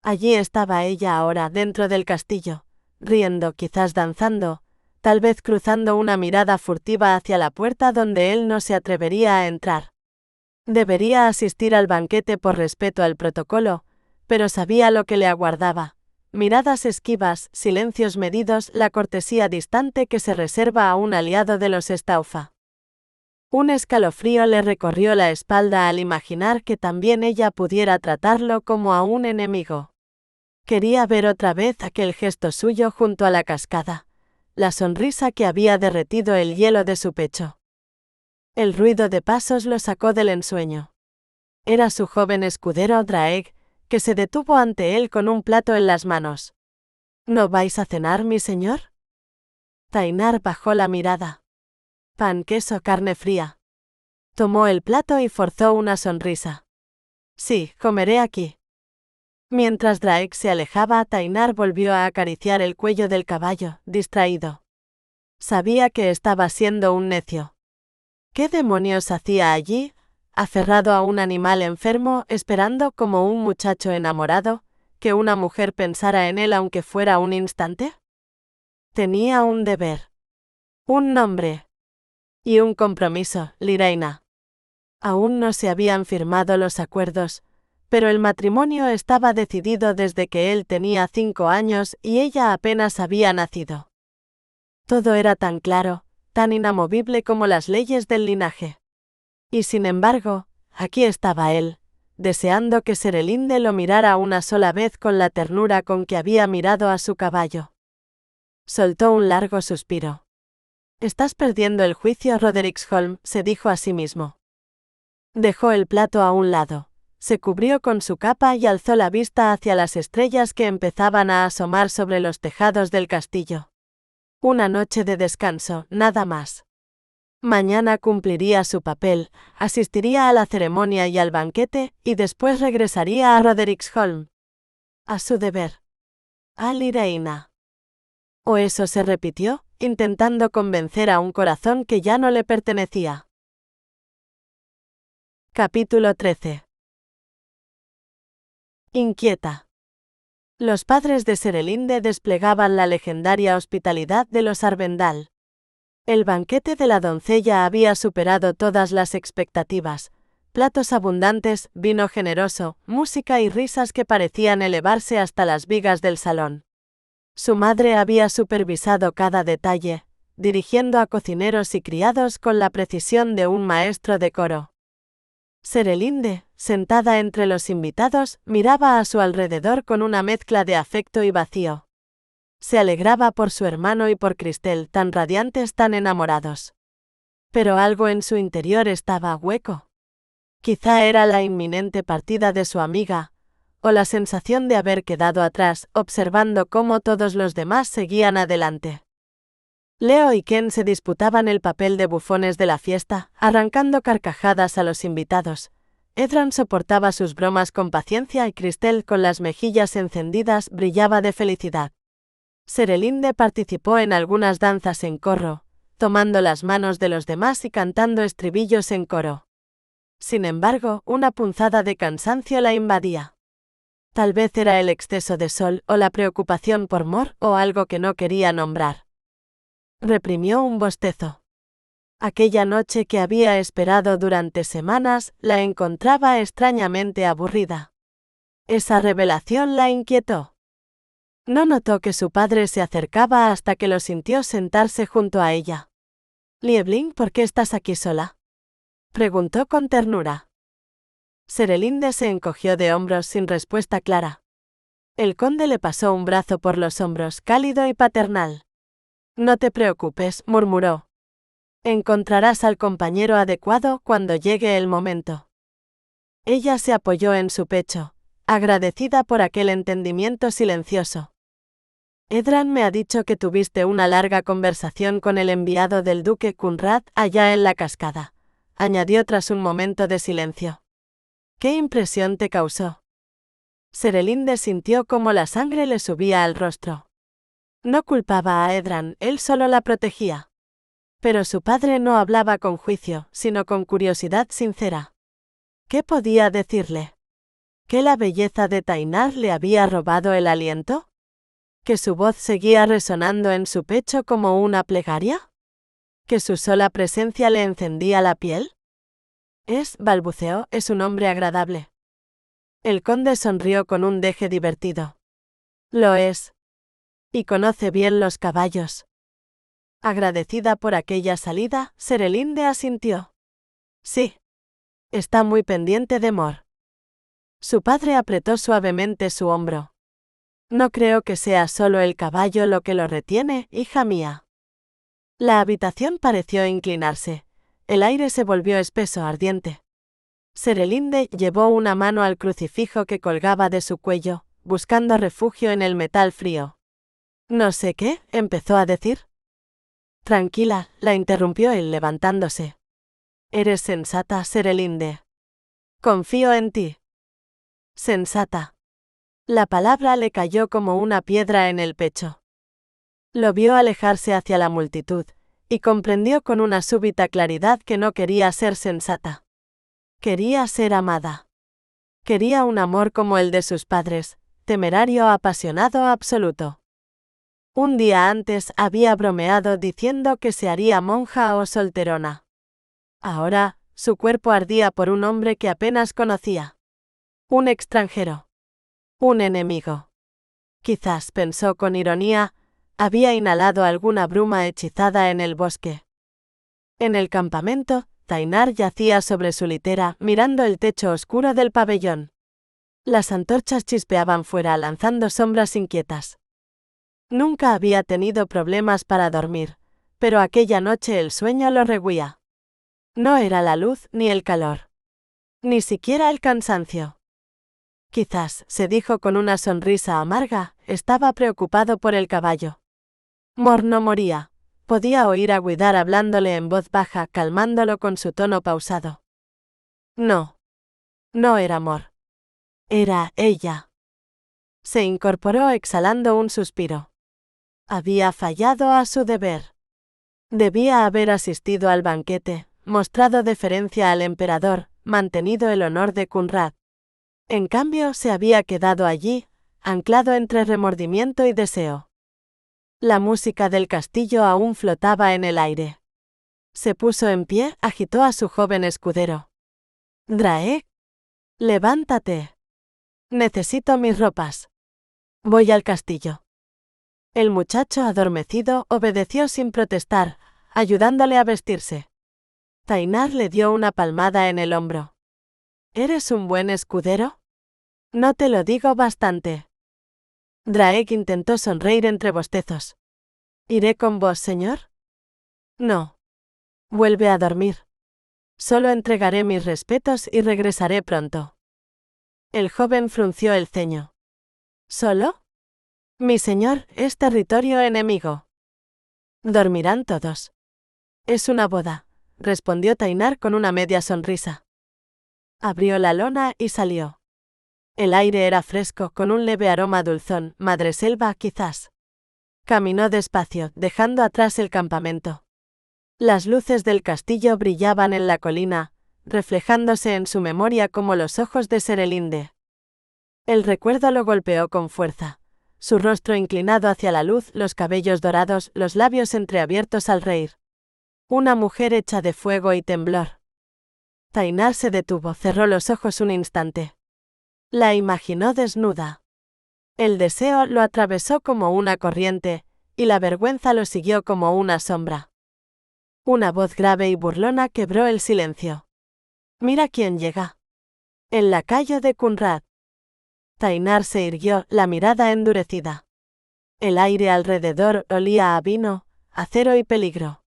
Allí estaba ella ahora, dentro del castillo, riendo, quizás danzando, tal vez cruzando una mirada furtiva hacia la puerta donde él no se atrevería a entrar. Debería asistir al banquete por respeto al protocolo, pero sabía lo que le aguardaba. Miradas esquivas, silencios medidos, la cortesía distante que se reserva a un aliado de los Staufa. Un escalofrío le recorrió la espalda al imaginar que también ella pudiera tratarlo como a un enemigo. Quería ver otra vez aquel gesto suyo junto a la cascada, la sonrisa que había derretido el hielo de su pecho. El ruido de pasos lo sacó del ensueño. Era su joven escudero Draeg, que se detuvo ante él con un plato en las manos. ¿No vais a cenar, mi señor? Tainar bajó la mirada. Pan, queso, carne fría. Tomó el plato y forzó una sonrisa. Sí, comeré aquí. Mientras Draeg se alejaba, Tainar volvió a acariciar el cuello del caballo, distraído. Sabía que estaba siendo un necio. ¿Qué demonios hacía allí, aferrado a un animal enfermo, esperando como un muchacho enamorado, que una mujer pensara en él aunque fuera un instante? Tenía un deber. Un nombre. Y un compromiso, Liraina. Aún no se habían firmado los acuerdos, pero el matrimonio estaba decidido desde que él tenía 5 años y ella apenas había nacido. Todo era tan claro, tan inamovible como las leyes del linaje. Y sin embargo, aquí estaba él, deseando que Serelinde lo mirara una sola vez con la ternura con que había mirado a su caballo. Soltó un largo suspiro. «Estás perdiendo el juicio, Rodericksholm», se dijo a sí mismo. Dejó el plato a un lado, se cubrió con su capa y alzó la vista hacia las estrellas que empezaban a asomar sobre los tejados del castillo. Una noche de descanso, nada más. Mañana cumpliría su papel, asistiría a la ceremonia y al banquete, y después regresaría a Rodericksholm. A su deber. A Liraina. O eso se repitió, intentando convencer a un corazón que ya no le pertenecía. Capítulo 13. Inquieta. Los padres de Serelinde desplegaban la legendaria hospitalidad de los Arvendal. El banquete de la doncella había superado todas las expectativas. Platos abundantes, vino generoso, música y risas que parecían elevarse hasta las vigas del salón. Su madre había supervisado cada detalle, dirigiendo a cocineros y criados con la precisión de un maestro de coro. Serelinde, sentada entre los invitados, miraba a su alrededor con una mezcla de afecto y vacío. Se alegraba por su hermano y por Cristel, tan radiantes, tan enamorados. Pero algo en su interior estaba hueco. Quizá era la inminente partida de su amiga, o la sensación de haber quedado atrás, observando cómo todos los demás seguían adelante. Leo y Ken se disputaban el papel de bufones de la fiesta, arrancando carcajadas a los invitados. Edran soportaba sus bromas con paciencia y Cristel, con las mejillas encendidas, brillaba de felicidad. Serelinde participó en algunas danzas en corro, tomando las manos de los demás y cantando estribillos en coro. Sin embargo, una punzada de cansancio la invadía. Tal vez era el exceso de sol, o la preocupación por Mor, o algo que no quería nombrar. Reprimió un bostezo. Aquella noche que había esperado durante semanas, la encontraba extrañamente aburrida. Esa revelación la inquietó. No notó que su padre se acercaba hasta que lo sintió sentarse junto a ella. «Liebling, ¿por qué estás aquí sola?», preguntó con ternura. Serelinde se encogió de hombros sin respuesta clara. El conde le pasó un brazo por los hombros, cálido y paternal. No te preocupes, murmuró. Encontrarás al compañero adecuado cuando llegue el momento. Ella se apoyó en su pecho, agradecida por aquel entendimiento silencioso. Edran me ha dicho que tuviste una larga conversación con el enviado del duque Kunrad allá en la cascada, añadió tras un momento de silencio. ¿Qué impresión te causó? Serelinde sintió como la sangre le subía al rostro. No culpaba a Edran, él solo la protegía. Pero su padre no hablaba con juicio, sino con curiosidad sincera. ¿Qué podía decirle? ¿Que la belleza de Tainar le había robado el aliento? ¿Que su voz seguía resonando en su pecho como una plegaria? ¿Que su sola presencia le encendía la piel? Balbuceó, es un hombre agradable. El conde sonrió con un deje divertido. Lo es. Y conoce bien los caballos. Agradecida por aquella salida, Serelinde asintió. Sí. Está muy pendiente de Mor. Su padre apretó suavemente su hombro. No creo que sea solo el caballo lo que lo retiene, hija mía. La habitación pareció inclinarse. El aire se volvió espeso, ardiente. Serelinde llevó una mano al crucifijo que colgaba de su cuello, buscando refugio en el metal frío. No sé qué, empezó a decir. Tranquila, la interrumpió él levantándose. Eres sensata, Serelinde. Confío en ti. Sensata. La palabra le cayó como una piedra en el pecho. Lo vio alejarse hacia la multitud, y comprendió con una súbita claridad que no quería ser sensata. Quería ser amada. Quería un amor como el de sus padres, temerario, apasionado, absoluto. Un día antes había bromeado diciendo que se haría monja o solterona. Ahora, su cuerpo ardía por un hombre que apenas conocía. Un extranjero. Un enemigo. Quizás, pensó con ironía, había inhalado alguna bruma hechizada en el bosque. En el campamento, Tainar yacía sobre su litera, mirando el techo oscuro del pabellón. Las antorchas chispeaban fuera, lanzando sombras inquietas. Nunca había tenido problemas para dormir, pero aquella noche el sueño lo rehuía. No era la luz ni el calor. Ni siquiera el cansancio. Quizás, se dijo con una sonrisa amarga, estaba preocupado por el caballo. Mor no moría. Podía oír a Widar hablándole en voz baja, calmándolo con su tono pausado. No. No era Mor. Era ella. Se incorporó exhalando un suspiro. Había fallado a su deber. Debía haber asistido al banquete, mostrado deferencia al emperador, mantenido el honor de Kunrad. En cambio, se había quedado allí, anclado entre remordimiento y deseo. La música del castillo aún flotaba en el aire. Se puso en pie, agitó a su joven escudero. Draek, levántate. Necesito mis ropas. Voy al castillo. El muchacho adormecido obedeció sin protestar, ayudándole a vestirse. Tainar le dio una palmada en el hombro. ¿Eres un buen escudero? No te lo digo bastante. Draek intentó sonreír entre bostezos. ¿Iré con vos, señor? No. Vuelve a dormir. Solo entregaré mis respetos y regresaré pronto. El joven frunció el ceño. ¿Solo? Mi señor, es territorio enemigo. Dormirán todos. Es una boda, respondió Tainar con una media sonrisa. Abrió la lona y salió. El aire era fresco, con un leve aroma dulzón, madreselva quizás. Caminó despacio, dejando atrás el campamento. Las luces del castillo brillaban en la colina, reflejándose en su memoria como los ojos de Serelinde. El recuerdo lo golpeó con fuerza. Su rostro inclinado hacia la luz, los cabellos dorados, los labios entreabiertos al reír. Una mujer hecha de fuego y temblor. Tainar se detuvo, cerró los ojos un instante. La imaginó desnuda. El deseo lo atravesó como una corriente, y la vergüenza lo siguió como una sombra. Una voz grave y burlona quebró el silencio. Mira quién llega. El lacayo de Kunrad. Tainar se irguió, la mirada endurecida. El aire alrededor olía a vino, acero y peligro.